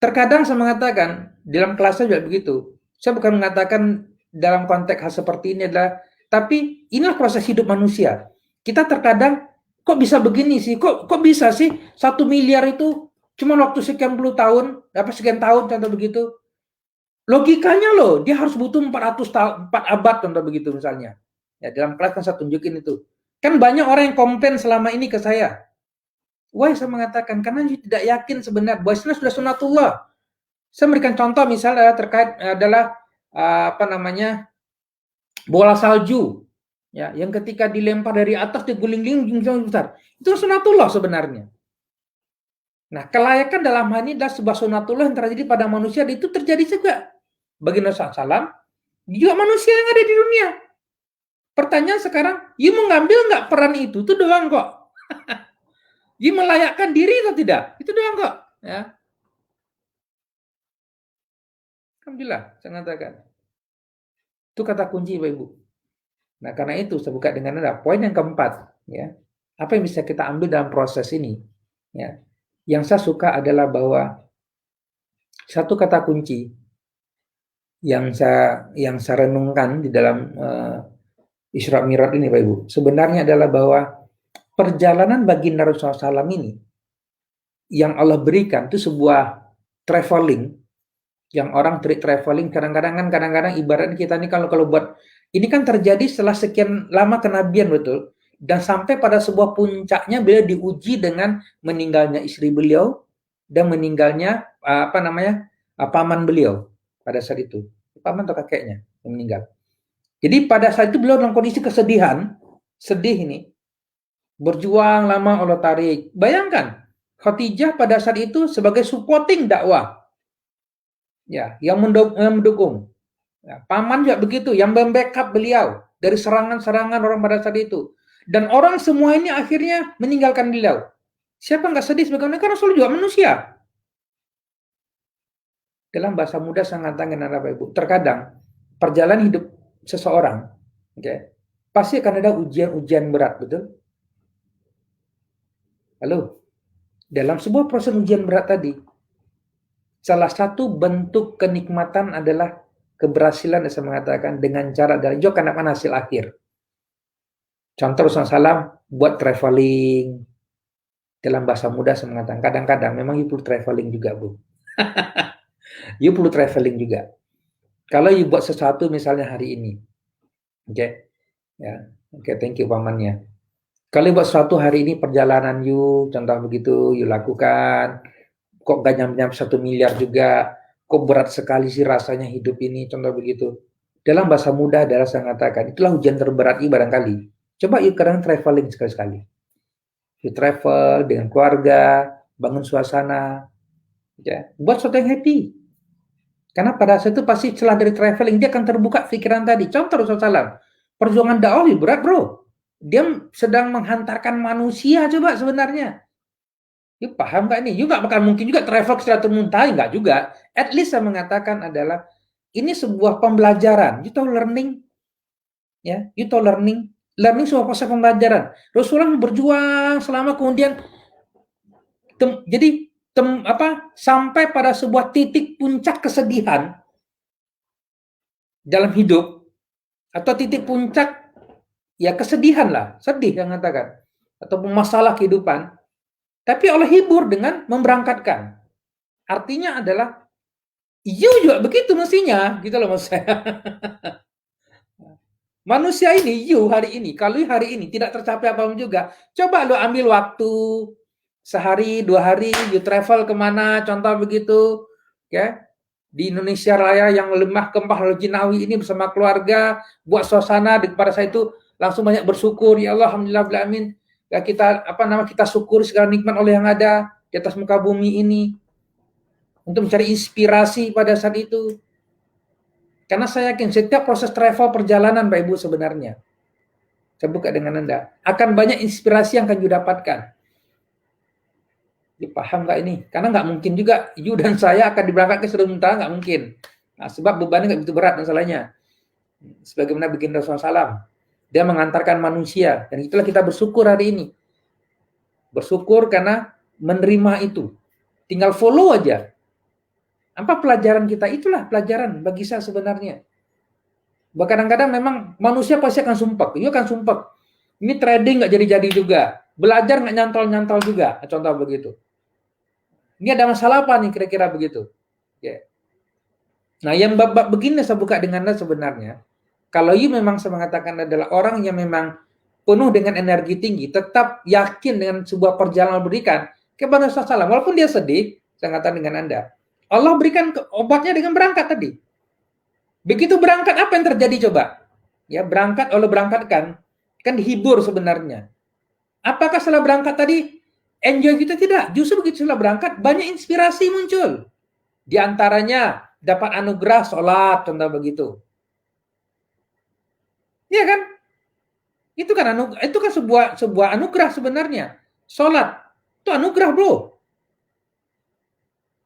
Terkadang saya mengatakan, dalam kelasnya juga begitu. Saya bukan mengatakan dalam konteks hal seperti ini adalah, tapi inilah proses hidup manusia. Kita terkadang, kok bisa begini sih? Kok bisa sih 1 miliar itu cuma waktu sekian puluh tahun, sekian tahun, contoh begitu. Logikanya loh, dia harus butuh 400 tahun, 4 abad, contoh begitu misalnya. Ya, dalam kelas kan saya tunjukin itu. Kan banyak orang yang komplain selama ini ke saya. Why saya mengatakan? Karena tidak yakin sebenarnya bahwa sudah sunatullah. Saya memberikan contoh misalnya terkait adalah bola salju, ya, yang ketika dilempar dari atas diguling-guling besar. Itu sunatullah sebenarnya. Nah, kelayakan dalam hal ini adalah sebuah sunatullah yang terjadi pada manusia, dan itu terjadi juga bagi Nabi SAW, juga manusia yang ada di dunia. Pertanyaan sekarang, you mengambil nggak peran itu doang kok. You melayakkan diri atau tidak? Itu doang kok. Ya. Alhamdulillah, saya katakan. Itu kata kunci, Bapak Ibu. Nah, karena itu saya buka dengan poin yang keempat. Ya. Apa yang bisa kita ambil dalam proses ini? Ya. Yang saya suka adalah bahwa satu kata kunci yang saya renungkan di dalam Isra Mi'raj ini, Pak Ibu, sebenarnya adalah bahwa perjalanan baginda Rasulullah SAW ini yang Allah berikan itu sebuah traveling, yang orang traveling kadang-kadang ibaratnya kita ini kalau buat ini kan terjadi setelah sekian lama kenabian, betul, dan sampai pada sebuah puncaknya beliau diuji dengan meninggalnya istri beliau dan meninggalnya paman beliau pada saat itu, paman atau kakeknya yang meninggal. Jadi pada saat itu beliau dalam kondisi kesedihan, sedih ini, berjuang lama Allah tarik. Bayangkan, Khadijah pada saat itu sebagai supporting dakwah, ya, yang mendukung. Ya, paman juga begitu, yang membackup beliau dari serangan-serangan orang pada saat itu. Dan orang semua ini akhirnya meninggalkan beliau. Siapa nggak sedih sebagaimana? Karena Rasul juga manusia. Dalam bahasa muda sangat tangan Bapak Ibu. Terkadang perjalanan hidup seseorang, pasti akan ada ujian-ujian berat, betul? Halo? Dalam sebuah proses ujian berat tadi, salah satu bentuk kenikmatan adalah keberhasilan, saya mengatakan, dengan cara dari juga karena hasil akhir. Contoh Rasulullah SAW buat traveling. Dalam bahasa muda saya mengatakan, kadang-kadang memang you perlu traveling juga, Bu. You perlu traveling juga. Kalau you buat sesuatu misalnya hari ini, thank you pamannya. Kalau you buat sesuatu hari ini, perjalanan you, contoh begitu, you lakukan, kok gak nyampe 1 miliar juga, kok berat sekali sih rasanya hidup ini, contoh begitu. Dalam bahasa muda adalah saya mengatakan, itulah ujian terberat you barangkali. Coba you kadang traveling sekali-sekali. You travel dengan keluarga, bangun suasana, buat sesuatu yang happy. Karena pada saat itu pasti setelah dari traveling dia akan terbuka pikiran tadi. Contoh Rasulullah SAW, perjuangan dakwah berat, bro. Dia sedang menghantarkan manusia coba sebenarnya. You paham nggak ini? You nggak bakal mungkin juga travel ke Sidratul Muntaha, nggak juga. At least saya mengatakan adalah ini sebuah pembelajaran. You tahu learning, ya? You tahu learning. Learning sebuah proses pembelajaran. Rasulullah berjuang selama kemudian sampai pada sebuah titik puncak kesedihan dalam hidup atau titik puncak ya kesedihan lah, sedih yang mengatakan atau masalah kehidupan. Tapi Allah hibur dengan memberangkatkan. Artinya adalah you juga begitu mestinya, gitu loh maksud saya. Manusia ini, you hari ini, kalau you hari ini tidak tercapai apa-apa juga, coba lu ambil waktu sehari, 2 hari, you travel kemana, contoh begitu, ya, di Indonesia Raya yang lemah kempah lalu Jinawi ini bersama keluarga, buat suasana kepada saya itu langsung banyak bersyukur, ya Allah, alhamdulillah, amin. Ya kita syukur segala nikmat Allah yang ada di atas muka bumi ini untuk mencari inspirasi pada saat itu. Karena saya yakin setiap proses travel perjalanan Pak Ibu sebenarnya, saya buka dengan Anda, akan banyak inspirasi yang akan you dapatkan. Paham nggak ini? Karena nggak mungkin juga you dan saya akan diberangkatkan ke Sidratul Muntaha, nggak mungkin. Nah, sebab bebannya nggak begitu berat masalahnya. Sebagaimana baginda Rasulullah SAW, dia mengantarkan manusia, dan itulah kita bersyukur hari ini. Bersyukur karena menerima itu. Tinggal follow aja. Apa pelajaran kita? Itulah pelajaran bagi saya sebenarnya. Kadang-kadang memang manusia pasti akan sumpek. Dia akan sumpek. Ini trading nggak jadi-jadi juga. Belajar nggak nyantol-nyantol juga. Contoh begitu. Ini ada masalah apa nih kira-kira begitu. Ya. Nah yang bab-bab begini saya buka dengan Anda sebenarnya. Kalau you memang saya mengatakan adalah orang yang memang penuh dengan energi tinggi, tetap yakin dengan sebuah perjalanan berikan kepada Rasulullah. Walaupun dia sedih, saya katakan dengan Anda. Allah berikan obatnya dengan berangkat tadi. Begitu berangkat apa yang terjadi coba? Ya berangkat, Allah berangkatkan, kan dihibur sebenarnya. Apakah setelah berangkat tadi enjoy kita? Tidak. Justru begitu setelah berangkat banyak inspirasi muncul. Di antaranya dapat anugerah sholat, contoh begitu. Iya kan? Itu kan sebuah anugerah sebenarnya. Sholat itu anugerah bro.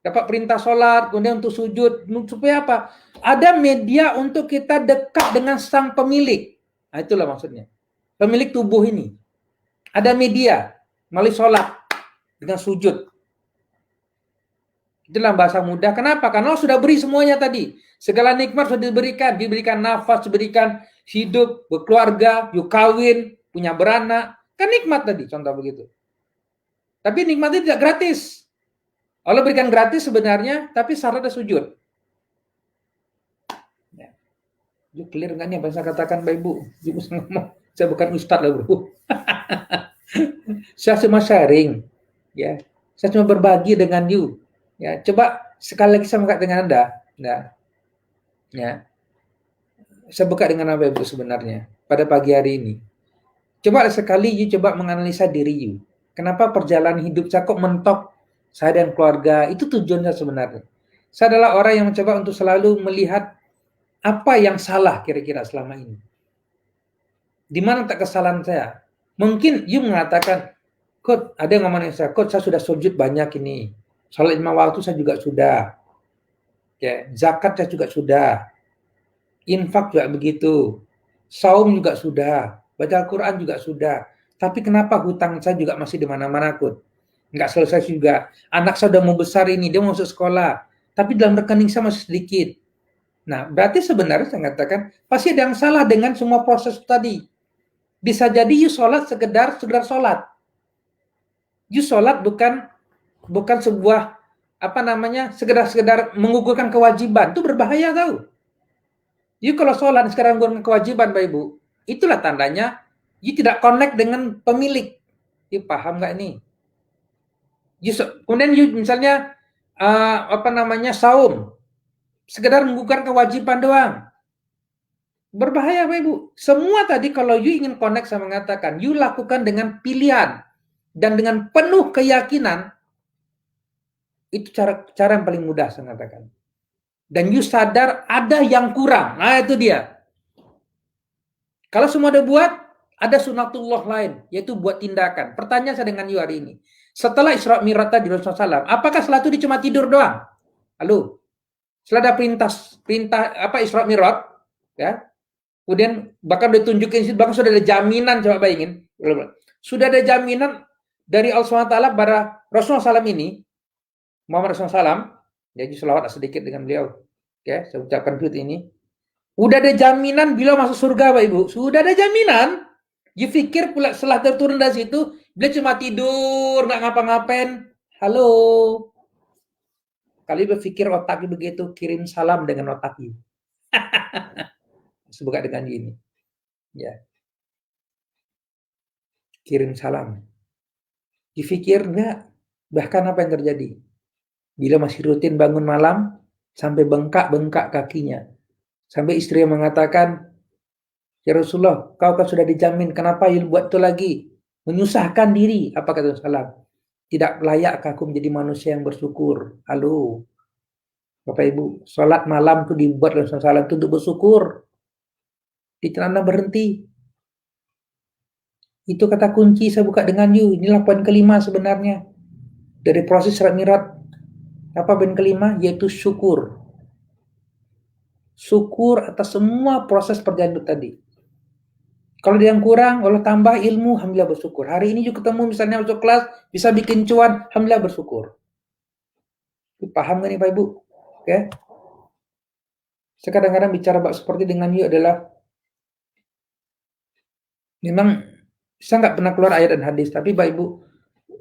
Dapat perintah sholat, kemudian untuk sujud, supaya apa? Ada media untuk kita dekat dengan sang pemilik. Nah, itulah maksudnya. Pemilik tubuh ini. Ada media, melalui sholat, dengan sujud. Itulah bahasa mudah. Kenapa? Karena Allah sudah beri semuanya tadi. Segala nikmat sudah diberikan nafas, diberikan hidup, berkeluarga, yuk kawin, punya beranak. Kan nikmat tadi, contoh begitu. Tapi nikmatnya tidak gratis. Allah berikan gratis sebenarnya, tapi syaratnya sujud. Ya. Itu clear nggak nih apa yang saya katakan, Bapak Ibu? Ibu ngomong, saya bukan ustadz lah, bro. Saya cuma sharing, ya. Saya cuma berbagi dengan you. Ya, coba sekali lagi saya buka dengan Anda. Ya. Saya buka dengan Bapak Ibu sebenarnya pada pagi hari ini. Coba sekali you coba menganalisa diri you. Kenapa perjalanan hidup saya kok mentok? Saya dan keluarga, itu tujuannya sebenarnya. Saya adalah orang yang mencoba untuk selalu melihat apa yang salah kira-kira selama ini. Di mana tak kesalahan saya? Mungkin you mengatakan, Coach, ada yang ngomongin saya, Coach, saya sudah sujud banyak ini. Salat 5 waktu saya juga sudah. Ya, zakat saya juga sudah. Infak juga begitu. Saum juga sudah. Baca Al-Quran juga sudah. Tapi kenapa hutang saya juga masih di mana-mana, Coach? Nggak selesai juga. Anak saya udah mau besar ini, dia mau masuk sekolah. Tapi dalam rekening saya masih sedikit. Nah, berarti sebenarnya saya katakan, pasti ada yang salah dengan semua proses tadi. Bisa jadi you sholat sekedar sholat. You sholat bukan sebuah, sekedar menggugurkan kewajiban. Itu berbahaya tahu. You kalau sholat sekarang menggugurkan kewajiban, Bapak Ibu, itulah tandanya you tidak connect dengan pemilik. You paham nggak ini? Kemudian you misalnya saum, sekedar menggugurkan kewajiban doang, berbahaya Bapak Ibu. Semua tadi kalau you ingin connect, saya mengatakan you lakukan dengan pilihan dan dengan penuh keyakinan. Itu cara yang paling mudah saya mengatakan. Dan you sadar ada yang kurang. Nah itu dia. Kalau semua udah buat, Ada sunatullah lain, yaitu buat tindakan. Pertanyaan saya dengan you hari ini. Setelah Isra Mi'raj tadi Rasulullah SAW, apakah setelah itu dia cuma tidur doang? Halo? Setelah ada perintah apa Isra Mi'raj, ya, kemudian bahkan ditunjukin, bahkan sudah ada jaminan, coba bayangin, sudah ada jaminan dari Allah SWT pada Rasulullah SAW ini, Muhammad Rasulullah SAW, jadi selawat sedikit dengan beliau, ya, saya ucapkan ini, udah ada jaminan bila masuk surga, Pak Ibu, sudah ada jaminan. You pikir pula setelah terturun dari situ, dia cuma tidur, nggak ngapa-ngapain. Halo. Kali berpikir otak begitu, kirim salam dengan otak you. Sebuka dengan ini. Ya. Kirim salam. Dipikir enggak. Bahkan apa yang terjadi? Bila masih rutin bangun malam, sampai bengkak-bengkak kakinya. Sampai istri yang mengatakan, ya Rasulullah, kau kan sudah dijamin, kenapa you buat itu lagi? Menyusahkan diri. Apa kata Rasulullah? Tidak layakkah aku menjadi manusia yang bersyukur? Halo. Bapak Ibu, sholat malam itu dibuat oleh Rasulullah itu untuk bersyukur. Tidak Anda berhenti. Itu kata kunci saya buka dengan you. Inilah poin kelima sebenarnya. Dari proses Isra Mi'raj. Apa poin kelima? Yaitu syukur. Syukur atas semua proses perjalanan tadi. Kalau ada yang kurang, Allah tambah ilmu, alhamdulillah bersyukur. Hari ini juga ketemu misalnya masuk kelas, bisa bikin cuan, alhamdulillah bersyukur. Paham gak nih Pak Ibu? Oke. Saya kadang-kadang bicara seperti dengan you adalah, memang saya nggak pernah keluar ayat dan hadis, tapi Pak Ibu,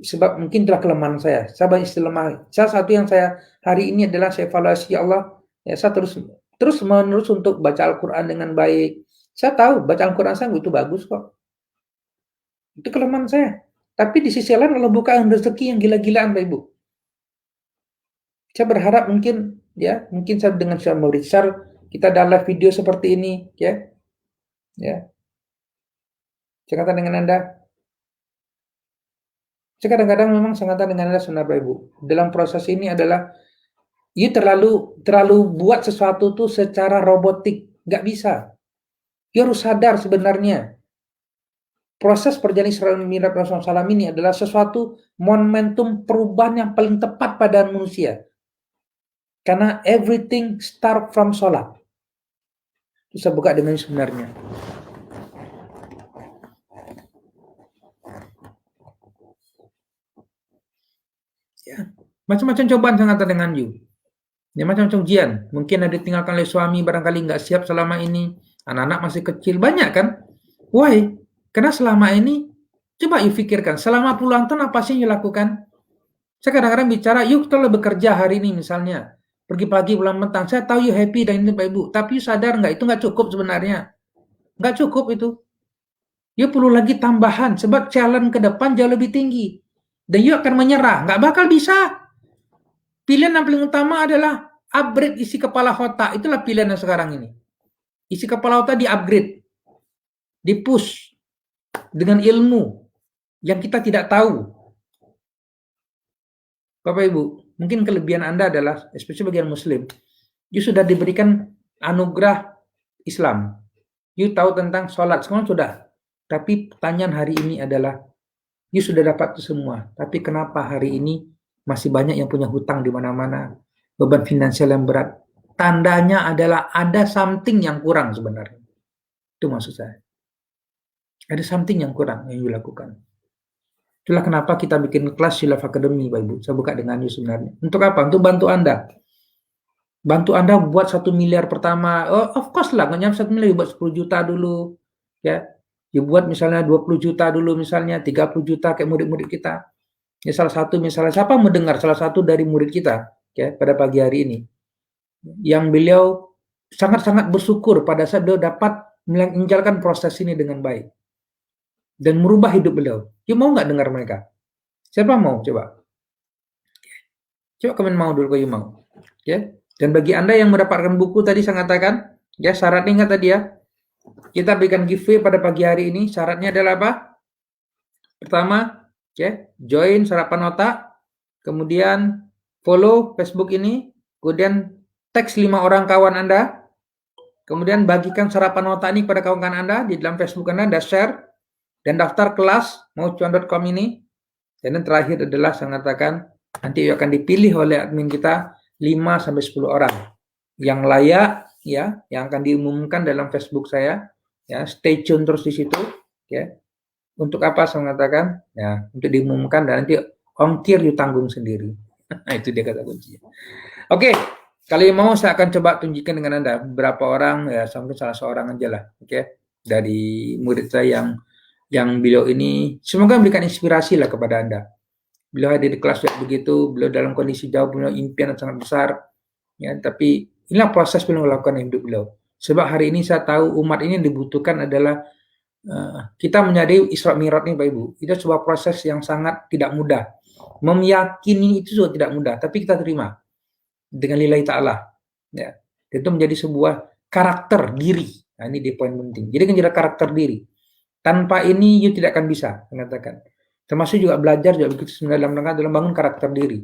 sebab mungkin itulah kelemahan saya. Saya banyak lemah. Salah satu yang saya hari ini adalah saya evaluasi Allah. Ya, saya terus menerus untuk baca Al-Quran dengan baik. Saya tahu baca Al-Quran saya itu bagus kok. Itu kelemahan saya. Tapi di sisi lain Allah buka rezeki yang gila-gilaan Pak Ibu. Saya berharap mungkin saya dengan saya mau share, kita ada live video seperti ini, ya. Saya katakan dengan Anda. Saya kadang-kadang memang sangat dengan Anda sebenarnya Pak Ibu. Dalam proses ini adalah you terlalu buat sesuatu tuh secara robotik, nggak bisa. You harus sadar sebenarnya proses perjalanan Isra Mi'raj Rasulullah SAW ini adalah sesuatu momentum perubahan yang paling tepat pada manusia. Karena everything start from sholat. Bisa buka dengan sebenarnya. Ya, macam-macam cobaan sangat dengan you. Ya, macam-macam ujian. Mungkin ada ditinggalkan oleh suami, barangkali nggak siap selama ini. Anak-anak masih kecil, banyak kan? Why? Karena selama ini, coba you pikirkan, selama puluhan tahun apa sih yang you lakukan? Saya kadang-kadang bicara, yuk kita bekerja hari ini misalnya. Pergi pagi pulang petang, saya tahu you happy dan ini Pak Ibu. Tapi you sadar nggak, itu nggak cukup sebenarnya. Nggak cukup itu. You perlu lagi tambahan, sebab challenge ke depan jauh lebih tinggi. Dan you akan menyerah, nggak bakal bisa. Pilihan yang paling utama adalah upgrade isi kepala otak. Itulah pilihan yang sekarang ini. Isi kepala otak di-upgrade, di-push dengan ilmu yang kita tidak tahu. Bapak Ibu, mungkin kelebihan Anda adalah, especially bagian Muslim, you sudah diberikan anugerah Islam. You tahu tentang sholat, semua sudah. Tapi pertanyaan hari ini adalah, you sudah dapat itu semua. Tapi kenapa hari ini masih banyak yang punya hutang di mana-mana, beban finansial yang berat? Tandanya adalah ada something yang kurang sebenarnya. Itu maksud saya. Ada something yang kurang yang you lakukan. Itulah kenapa kita bikin kelas Hilaf Academy, Bapak Ibu. Saya buka dengan you sebenarnya. Untuk apa? Untuk bantu Anda. Bantu Anda buat 1 miliar pertama. Oh, of course lah, nggak nyampe 1 miliar, buat 10 juta dulu. Ya. You buat misalnya 20 juta dulu misalnya, 30 juta kayak murid-murid kita. Ya, salah satu misalnya, siapa mendengar salah satu dari murid kita ya pada pagi hari ini. Yang beliau sangat-sangat bersyukur pada saat beliau dapat menjalankan proses ini dengan baik. Dan merubah hidup beliau. You mau nggak dengar mereka? Siapa mau? Coba. Coba komen mau dulu kalau you mau. Ya. Dan bagi Anda yang mendapatkan buku tadi saya katakan, ya syaratnya ingat tadi ya. Kita berikan giveaway pada pagi hari ini. Syaratnya adalah apa? Pertama, ya, join Sarapan Otak. Kemudian follow Facebook ini. Kemudian teks 5 orang kawan Anda. Kemudian bagikan Sarapan Otak ini kepada kawan-kawan Anda di dalam Facebook Anda share. Dan daftar kelas mau cuan.com ini. Dan yang terakhir adalah saya mengatakan nanti akan dipilih oleh admin kita 5 sampai 10 orang yang layak ya, yang akan diumumkan dalam Facebook saya ya. Stay tune terus di situ ya. Untuk apa saya mengatakan? Ya, untuk diumumkan dan nanti ongkir ditanggung sendiri. Nah, itu dia kata kuncinya. Oke, kali mau saya akan coba tunjukkan dengan Anda beberapa orang ya, mungkin salah seorang aja lah, oke, dari murid saya yang beliau ini semoga memberikan inspirasi lah kepada Anda. Beliau hadir di kelas begitu, beliau dalam kondisi jauh, punya impian yang sangat besar, ya, tapi inilah proses beliau melakukan hidup beliau. Sebab hari ini saya tahu umat ini yang dibutuhkan adalah kita menyadari Isra Mi'raj ini Pak Ibu, itu sebuah proses yang sangat tidak mudah. Memyakini itu juga tidak mudah, tapi kita terima dengan lillahi ta'ala. Ya. Itu menjadi sebuah karakter diri. Nah, ini dia poin penting. Jadi kan jadi karakter diri. Tanpa ini you tidak akan bisa, mengatakan. Termasuk juga belajar juga begitu dalam rangka dalam bangun karakter diri.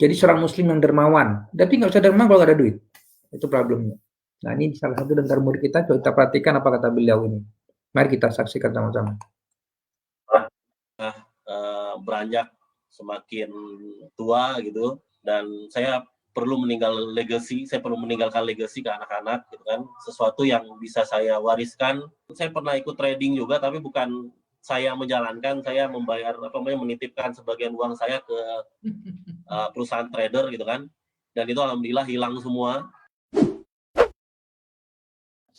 Jadi seorang muslim yang dermawan, tapi nggak usah dermawan kalau nggak ada duit. Itu problemnya. Nah, ini salah satu dengar murid kita, coba kita perhatikan apa kata beliau ini. Mari kita saksikan sama-sama. Beranjak semakin tua gitu, dan saya perlu meninggalkan legacy ke anak-anak gitu kan, sesuatu yang bisa saya wariskan. Saya pernah ikut trading juga, tapi bukan saya menjalankan, saya membayar menitipkan sebagian uang saya ke perusahaan trader gitu kan, dan itu alhamdulillah hilang semua.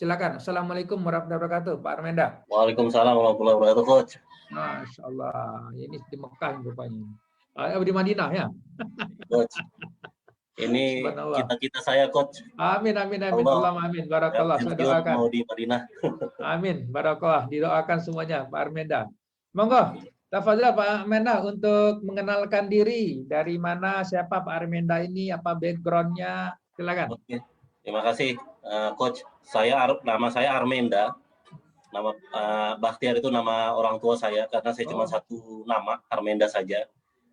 Silakan. Assalamualaikum warahmatullahi wabarakatuh, Pak Armenda. Waalaikumsalam warahmatullahi wabarakatuh, Coach. Masya Allah, ini di Mekah rupanya. Di Madinah ya. Coach, ini cita-cita saya, Coach. Amin, amin, amin. Allahumma amin. Barakallah. Saya doakan. Mau di Madinah. Amin. Barakallah. Didoakan semuanya, Pak Armenda. Monggo, tafadhol Pak Armenda untuk mengenalkan diri. Dari mana, siapa Pak Armenda ini, apa background-nya? Silakan. Oke. Terima kasih, Coach. Nama saya Armenda. Nama Bakhtiar itu nama orang tua saya, karena saya cuma satu nama, Armenda saja.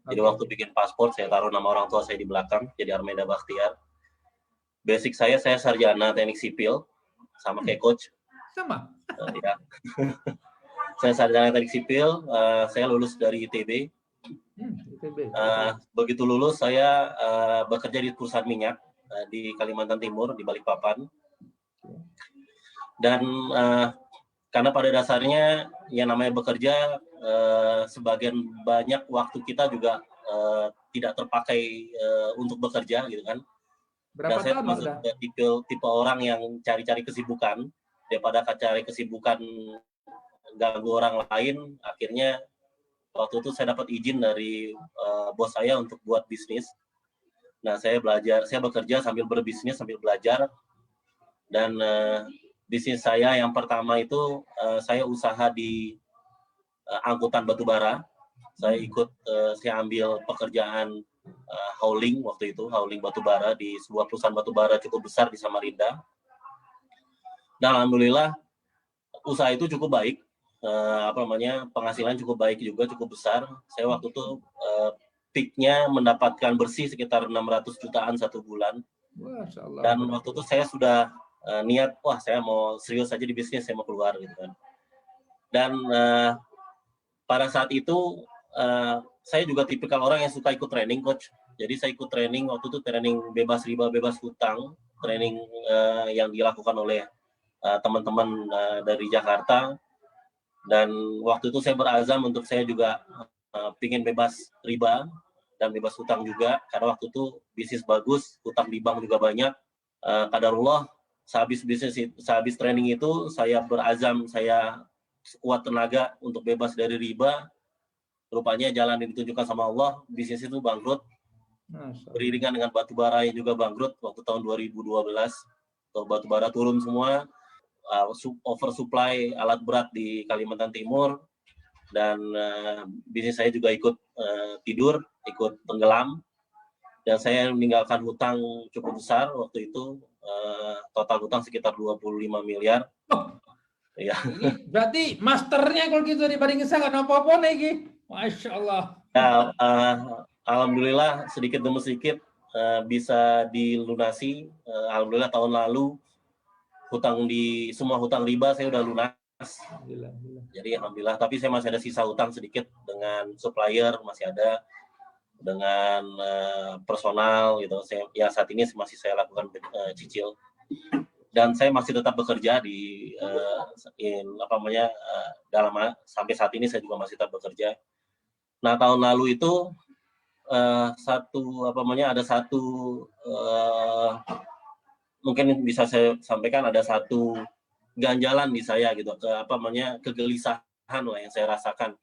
Jadi waktu bikin paspor saya taruh nama orang tua saya di belakang, jadi Armenda Bakhtiar. Basic saya sarjana teknik sipil, sama kayak Coach. Sama. Ya. Saya sarjana teknik sipil, saya lulus dari ITB. Begitu lulus saya bekerja di perusahaan minyak di Kalimantan Timur, di Balikpapan. Dan karena pada dasarnya yang namanya bekerja, sebagian banyak waktu kita juga tidak terpakai untuk bekerja gitu kan. Dan saya termasuk tipe orang yang cari-cari kesibukan, daripada cari kesibukan ganggu orang lain. Akhirnya waktu itu saya dapat izin dari bos saya untuk buat bisnis. Nah, saya bekerja sambil berbisnis, sambil belajar. Dan bisnis saya yang pertama itu saya usaha di angkutan batubara. Saya ambil pekerjaan hauling waktu itu, hauling batubara di sebuah perusahaan batubara cukup besar di Samarinda. Dan alhamdulillah usaha itu cukup baik, penghasilan cukup baik juga, cukup besar. Saya waktu itu peak-nya mendapatkan bersih sekitar 600 jutaan satu bulan. Dan waktu itu saya sudah niat, saya mau serius aja di bisnis, saya mau keluar gitu kan. Dan pada saat itu saya juga tipikal orang yang suka ikut training, Coach. Jadi saya ikut training, waktu itu training bebas riba, bebas hutang, training yang dilakukan oleh teman-teman dari Jakarta. Dan waktu itu saya berazam untuk saya juga pingin bebas riba dan bebas hutang juga, karena waktu itu bisnis bagus, hutang di bank juga banyak. Qadarullah, sehabis training itu saya berazam, saya sekuat tenaga untuk bebas dari riba. Rupanya jalan yang ditunjukkan sama Allah, bisnis itu bangkrut. Beriringan dengan batubara yang juga bangkrut waktu tahun 2012. Batubara turun semua, oversupply alat berat di Kalimantan Timur, dan bisnis saya juga ikut tidur, ikut tenggelam. Dan saya meninggalkan hutang cukup besar waktu itu, total hutang sekitar 25 miliar. Ya. Ini berarti masternya kalau gitu dibandingin saya nggak apa-apa nih, Masya Allah. Ya, alhamdulillah sedikit demi sedikit bisa dilunasi. Alhamdulillah tahun lalu semua hutang riba saya udah lunas. Alhamdulillah, alhamdulillah. Jadi alhamdulillah, tapi saya masih ada sisa utang sedikit dengan supplier, masih ada dengan personal gitu. Ya saat ini masih saya lakukan cicil, dan saya masih tetap bekerja di sampai saat ini saya juga masih tetap bekerja. Nah, tahun lalu itu ada satu mungkin bisa saya sampaikan, ada satu ganjalan di saya gitu, kegelisahan lah yang saya rasakan,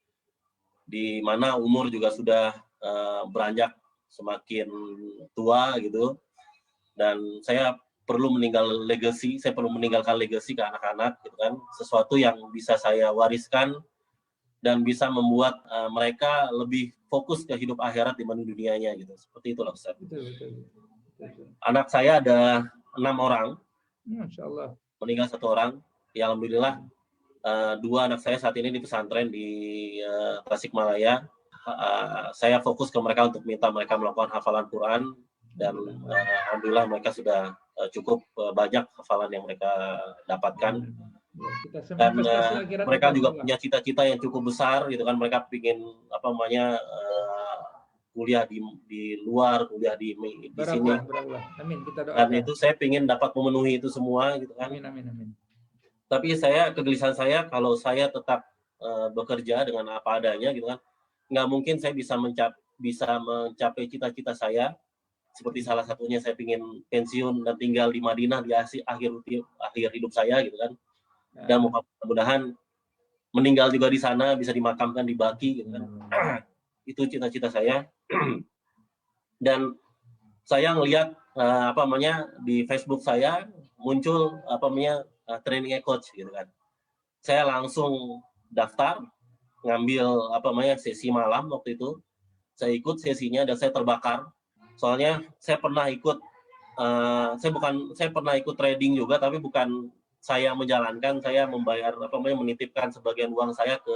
di mana umur juga sudah beranjak semakin tua gitu, dan saya perlu meninggalkan legacy ke anak-anak gitu kan, sesuatu yang bisa saya wariskan dan bisa membuat mereka lebih fokus ke hidup akhirat dibanding dunianya gitu. Seperti itulah Ustaz. Betul. Anak saya ada 6 orang. Masya Allah. Meninggal 1 orang. Ya alhamdulillah 2 anak saya saat ini di pesantren di Tasikmalaya. Saya fokus ke mereka untuk minta mereka melakukan hafalan Quran, dan alhamdulillah mereka sudah cukup banyak hafalan yang mereka dapatkan. Dan mereka juga punya cita-cita yang cukup besar gitu kan. Mereka ingin kuliah di luar, kuliah di sini. Amin, kita doakan. Dan itu saya ingin dapat memenuhi itu semua gitu kan. Amin. Tapi kegelisahan saya, kalau saya tetap bekerja dengan apa adanya gitu kan, nggak mungkin saya bisa mencapai cita-cita saya. Seperti salah satunya saya ingin pensiun dan tinggal di Madinah di akhir hidup saya gitu kan. Dan mudah-mudahan meninggal juga di sana, bisa dimakamkan di Baki gitu kan. Itu cita-cita saya. Dan saya ngelihat di Facebook saya muncul training coach gitu kan. Saya langsung daftar, ngambil sesi malam waktu itu. Saya ikut sesinya dan saya terbakar. Soalnya saya pernah ikut saya pernah ikut trading juga, tapi bukan saya menjalankan, saya membayar menitipkan sebagian uang saya ke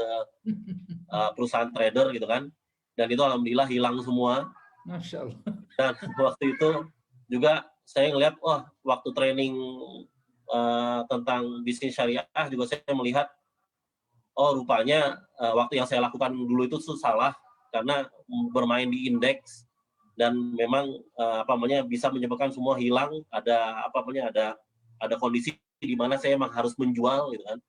perusahaan trader gitu kan. Dan itu alhamdulillah hilang semua. Masya Allah. Dan waktu itu juga saya ngelihat, waktu training tentang bisnis syariah juga saya melihat, rupanya waktu yang saya lakukan dulu itu salah, karena bermain di indeks dan memang bisa menyebabkan semua hilang. Ada kondisi di mana saya memang harus menjual gitu kan.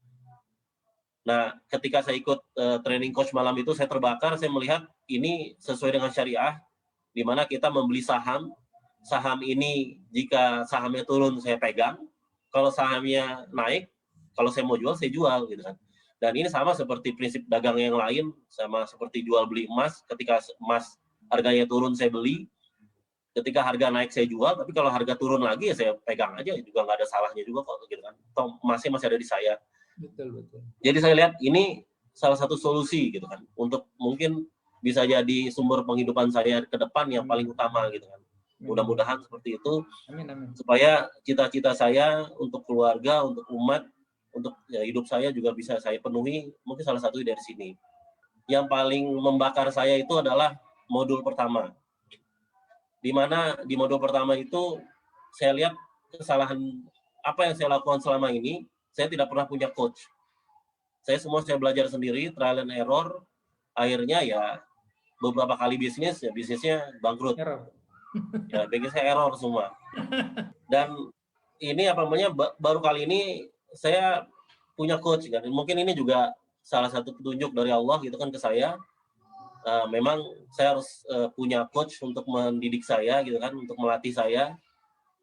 Nah, ketika saya ikut training coach malam itu, saya terbakar. Saya melihat ini sesuai dengan syariah, di mana kita membeli saham ini, jika sahamnya turun saya pegang, kalau sahamnya naik, kalau saya mau jual saya jual gitu kan. Dan ini sama seperti prinsip dagang yang lain, sama seperti jual beli emas. Ketika emas harganya turun saya beli, ketika harga naik saya jual, tapi kalau harga turun lagi ya saya pegang aja, juga nggak ada salahnya juga kok gitu kan. Toh emasnya masih ada di saya. Betul. Jadi saya lihat ini salah satu solusi gitu kan, untuk mungkin bisa jadi sumber penghidupan saya ke depan yang paling utama gitu kan. Mudah-mudahan seperti itu. Amin. Supaya cita-cita saya untuk keluarga, untuk umat, untuk hidup saya juga bisa saya penuhi. Mungkin salah satu dari sini. Yang paling membakar saya itu adalah modul pertama. Di mana di modul pertama itu saya lihat kesalahan apa yang saya lakukan selama ini. Saya tidak pernah punya coach. Saya belajar sendiri, trial and error. Akhirnya ya beberapa kali bisnisnya bangkrut. Ya, bisnisnya error semua. Dan ini baru kali ini saya punya coach kan. Mungkin ini juga salah satu petunjuk dari Allah gitu kan ke saya. Memang saya harus punya coach untuk mendidik saya gitu kan, untuk melatih saya,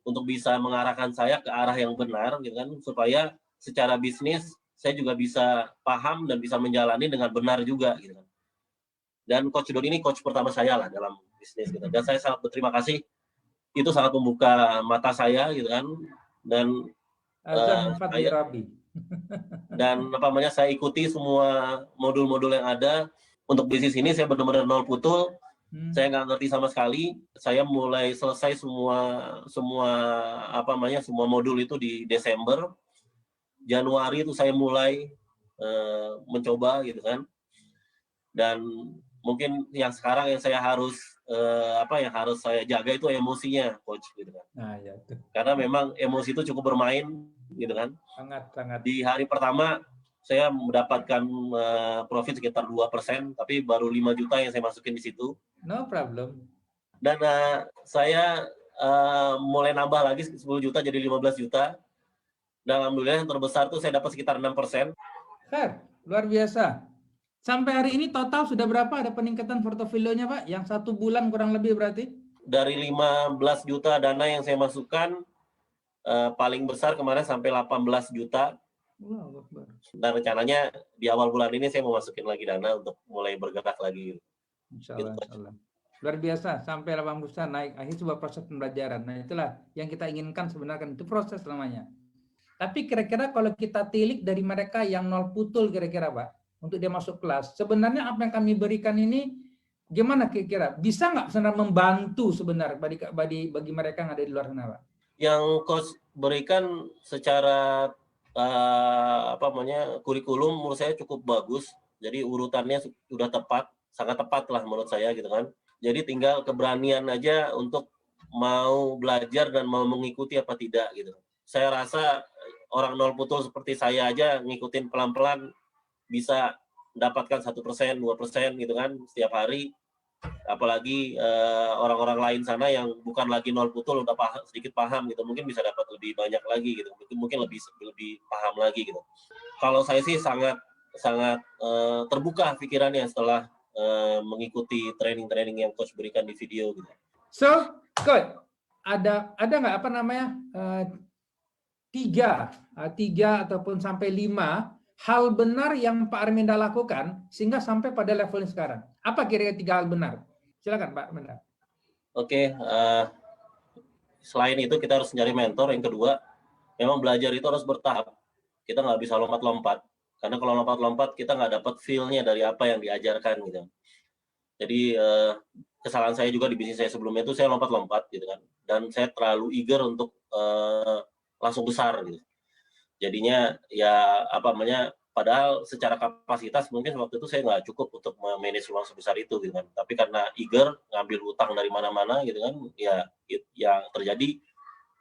untuk bisa mengarahkan saya ke arah yang benar gitu kan, supaya secara bisnis saya juga bisa paham dan bisa menjalani dengan benar juga gitu kan. Dan Coach Don ini coach pertama saya lah dalam bisnis gitu. Dan saya sangat berterima kasih. Itu sangat membuka mata saya gitu kan. Dan saya ikuti semua modul-modul yang ada. Untuk bisnis ini saya benar-benar nol putul. Saya nggak ngerti sama sekali. Saya mulai selesai semua modul itu di Desember. Januari itu saya mulai mencoba gitu kan. Dan mungkin yang sekarang yang saya harus saya jaga itu emosinya, coach gitu kan. Nah, ya, tuh. Karena memang emosi itu cukup bermain gitu kan. Sangat. Di hari pertama saya mendapatkan profit sekitar 2%, tapi baru 5 juta yang saya masukin di situ. No problem. Dan saya mulai nambah lagi 10 juta jadi 15 juta. Dan alhamdulillah yang terbesar tuh saya dapat sekitar 6%. Fair, luar biasa. Sampai hari ini total sudah berapa ada peningkatan portofolionya, Pak? Yang 1 bulan kurang lebih berarti? Dari 15 juta dana yang saya masukkan, paling besar kemarin sampai 18 juta. Wow. Dan rencananya di awal bulan ini saya mau masukin lagi dana untuk mulai bergerak lagi. Insya Allah. Luar biasa, sampai 80 juta naik. Akhirnya sebuah proses pembelajaran. Nah, itulah yang kita inginkan sebenarnya, itu proses namanya. Tapi kira-kira kalau kita tilik dari mereka yang nol putul kira-kira, Pak, untuk dia masuk kelas, sebenarnya apa yang kami berikan ini gimana kira-kira? Bisa nggak sebenarnya membantu sebenarnya bagi mereka yang ada di luar sana, Pak? Yang coach berikan secara kurikulum menurut saya cukup bagus. Jadi urutannya sudah tepat, sangat tepat lah menurut saya gitu kan. Jadi tinggal keberanian aja untuk mau belajar dan mau mengikuti apa tidak gitu. Saya rasa orang nol putul seperti saya aja ngikutin pelan-pelan bisa mendapatkan 1%, 2% gitu kan setiap hari. Apalagi orang-orang lain sana yang bukan lagi nol putul udah sedikit paham gitu, mungkin bisa dapat lebih banyak lagi gitu, mungkin lebih paham lagi gitu. Kalau saya sih sangat terbuka pikirannya setelah mengikuti training yang coach berikan di video gitu. So, coach, ada nggak apa namanya 3 ataupun sampai 5 hal benar yang Pak Arminda lakukan sehingga sampai pada level ini sekarang? Apa kira-kira 3 hal benar? Silakan Pak Arminda. Oke, selain itu kita harus nyari mentor. Yang kedua, memang belajar itu harus bertahap. Kita nggak bisa lompat-lompat. Karena kalau lompat-lompat kita nggak dapat feel-nya dari apa yang diajarkan gitu. Jadi kesalahan saya juga di bisnis saya sebelumnya itu saya lompat-lompat gitu kan. Dan saya terlalu eager untuk langsung besar gitu. Jadinya ya padahal secara kapasitas mungkin waktu itu saya nggak cukup untuk manage uang sebesar itu gitu kan. Tapi karena eager ngambil utang dari mana-mana gitu kan, ya yang terjadi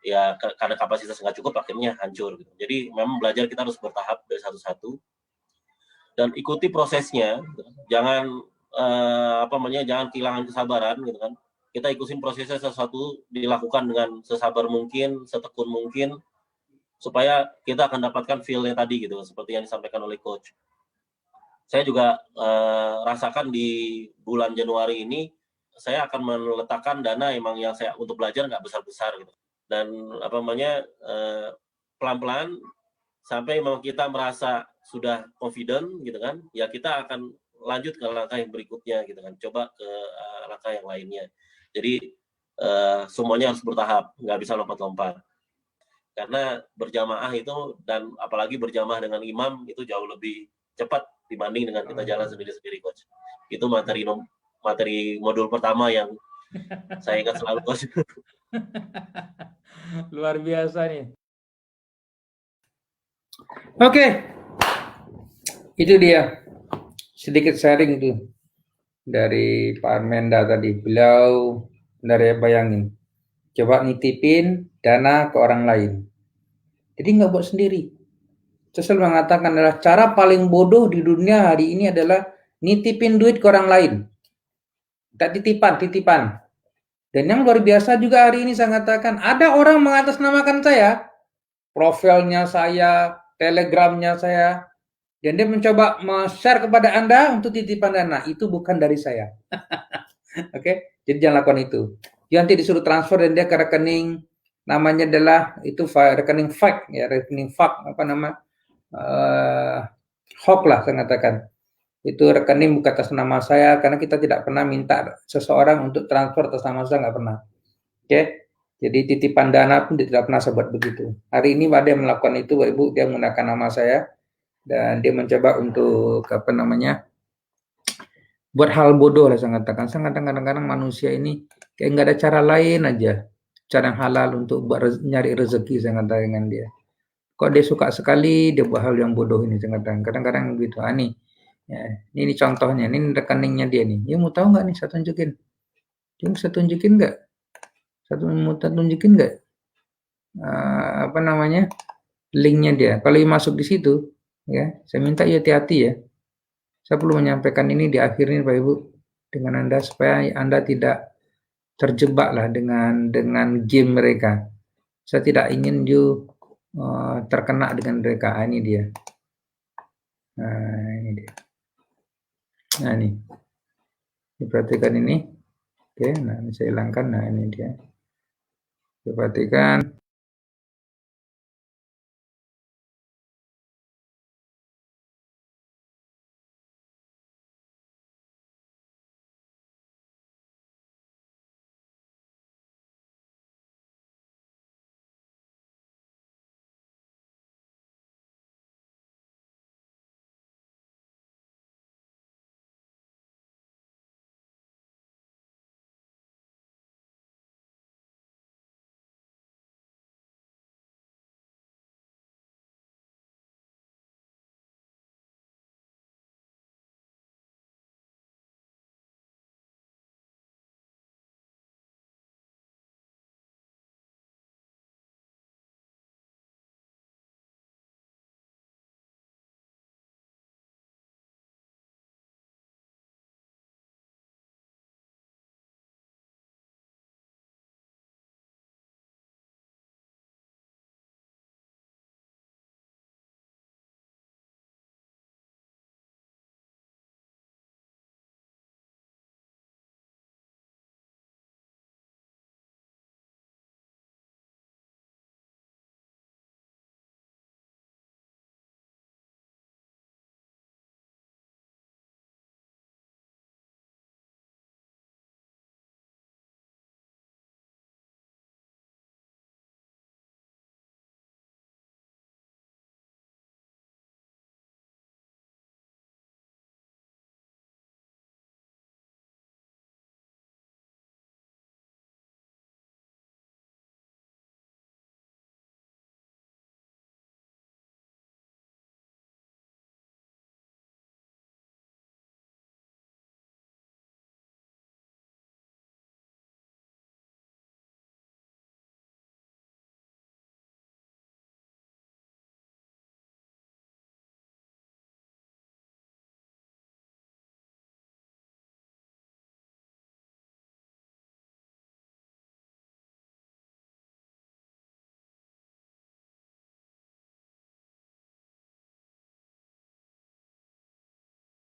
ya karena kapasitas nggak cukup akhirnya hancur gitu. Jadi memang belajar kita harus bertahap dari satu-satu dan ikuti prosesnya. Gitu. Jangan jangan kehilangan kesabaran gitu kan. Kita ikutin prosesnya satu-satu, dilakukan dengan sesabar mungkin, setekun mungkin, supaya kita akan dapatkan feel-nya tadi gitu, seperti yang disampaikan oleh coach. Saya juga rasakan di bulan Januari ini, saya akan meletakkan dana emang yang saya untuk belajar nggak besar-besar gitu. Dan pelan-pelan sampai memang kita merasa sudah confident gitu kan, ya kita akan lanjut ke langkah yang berikutnya gitu kan, coba ke langkah yang lainnya. Jadi semuanya harus bertahap, nggak bisa lompat-lompat. Karena berjamaah itu dan apalagi berjamaah dengan imam itu jauh lebih cepat dibanding dengan kita jalan sendiri-sendiri, coach. Itu materi modul pertama yang saya ingat selalu, coach. Luar biasa nih. Oke. Itu dia sedikit sharing itu dari Pak Arminda tadi. Beliau dari bayangin, coba nitipin dana ke orang lain. Jadi nggak buat sendiri. Saya mengatakan adalah cara paling bodoh di dunia hari ini adalah nitipin duit ke orang lain. Tak titipan. Dan yang luar biasa juga hari ini saya katakan, ada orang mengatasnamakan saya, profilnya saya, telegramnya saya, dan dia mencoba share kepada Anda untuk titipan dana. Itu bukan dari saya. Oke, jadi jangan lakukan itu. Dia nanti disuruh transfer dan dia ke rekening, namanya adalah itu rekening fake, ya rekening fake, hoax lah saya katakan. Itu rekening bukan atas nama saya, karena kita tidak pernah minta seseorang untuk transfer atas nama saya, nggak pernah. Oke, jadi titipan dana pun tidak pernah saya buat begitu. Hari ini ada yang melakukan itu, Bapak Ibu, dia menggunakan nama saya dan dia mencoba untuk buat hal bodoh lah saya katakan. Saya kadang-kadang manusia ini kayak nggak ada cara lain aja, cara yang halal untuk nyari rezeki saya katakan dengan dia. Kok dia suka sekali dia buat hal yang bodoh ini saya katakan. Kadang-kadang begitu. Nih. Ya, ini contohnya, ini rekeningnya dia nih. Ya mau tahu nggak nih? Saya tunjukin. Saya tunjukin nggak? Mau tunjukin nggak? Linknya dia. Kalau masuk di situ, Ya, saya minta ya hati-hati ya. Saya perlu menyampaikan ini di akhir ini Pak Ibu dengan Anda supaya Anda tidak terjebak lah dengan game mereka. Saya tidak ingin you terkena dengan mereka. Ini dia. Nah, ini dia. Nah, ini. Diperhatikan ini. Oke, nah ini saya hilangkan. Nah, ini dia. Diperhatikan.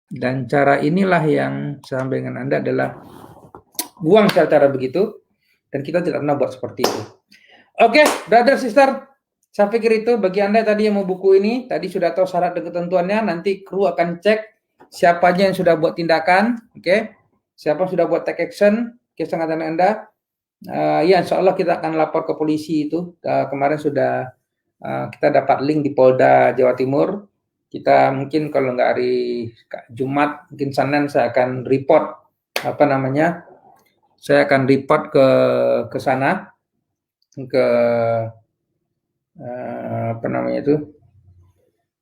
Dan cara inilah yang saya sampaikan dengan Anda adalah buang cara begitu, dan kita tidak pernah buat seperti itu. Oke, brother, sister, saya pikir itu bagi Anda tadi yang mau buku ini, tadi sudah tahu syarat dan ketentuannya, nanti kru akan cek siapa aja yang sudah buat tindakan, oke, siapa sudah buat take action, kesengajaan Anda, ya insya Allah kita akan lapor ke polisi itu, kemarin sudah kita dapat link di Polda Jawa Timur, kita mungkin kalau nggak hari Jumat, mungkin Senin saya akan report, saya akan report ke sana, ke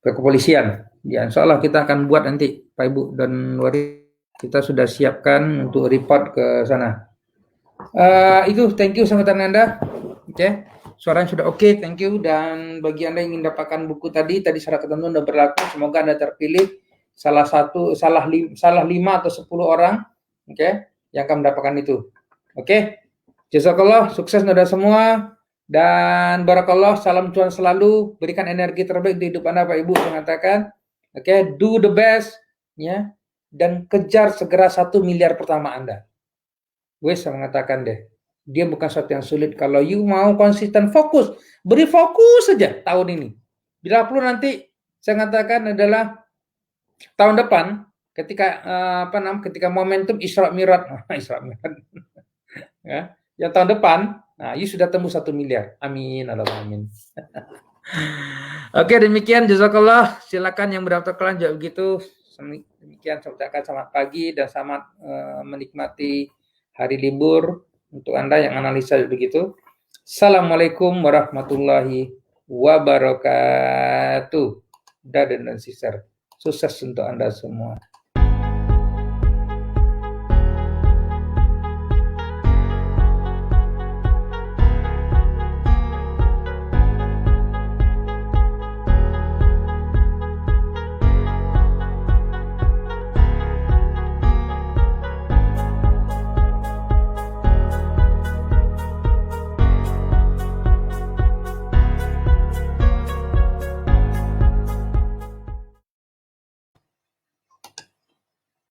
ke kepolisian. Ya, insya Allah kita akan buat nanti, Pak Ibu dan Wari, kita sudah siapkan untuk report ke sana. Itu, thank you sambutan Anda. Oke, suaranya sudah oke, thank you. Dan bagi Anda yang ingin dapatkan buku tadi syarat ketentuan sudah berlaku. Semoga Anda terpilih salah 5 atau 10 orang, oke, yang akan mendapatkan itu. Oke, jazakallah, sukses Anda semua. Dan barakallah, salam cuan selalu, berikan energi terbaik di hidup Anda Pak Ibu, mengatakan, oke, do the best, ya, dan kejar segera 1 miliar pertama Anda. Saya mengatakan deh, dia bukan sesuatu yang sulit. Kalau you mau konsisten fokus, beri fokus saja tahun ini. Bila perlu nanti, saya mengatakan adalah tahun depan, ketika momentum Isra Mi'raj, ya, yang tahun depan, nah, you sudah tembus 1 miliar. Amin, Allahumma amin. Oke, demikian jazakallah. Silakan yang berdaftar kalian jawab begitu. Demikian, saya ucapkan selamat pagi dan selamat menikmati hari libur untuk Anda yang analisa begitu. Assalamualaikum warahmatullahi wabarakatuh. Brother dan sister, sukses untuk Anda semua.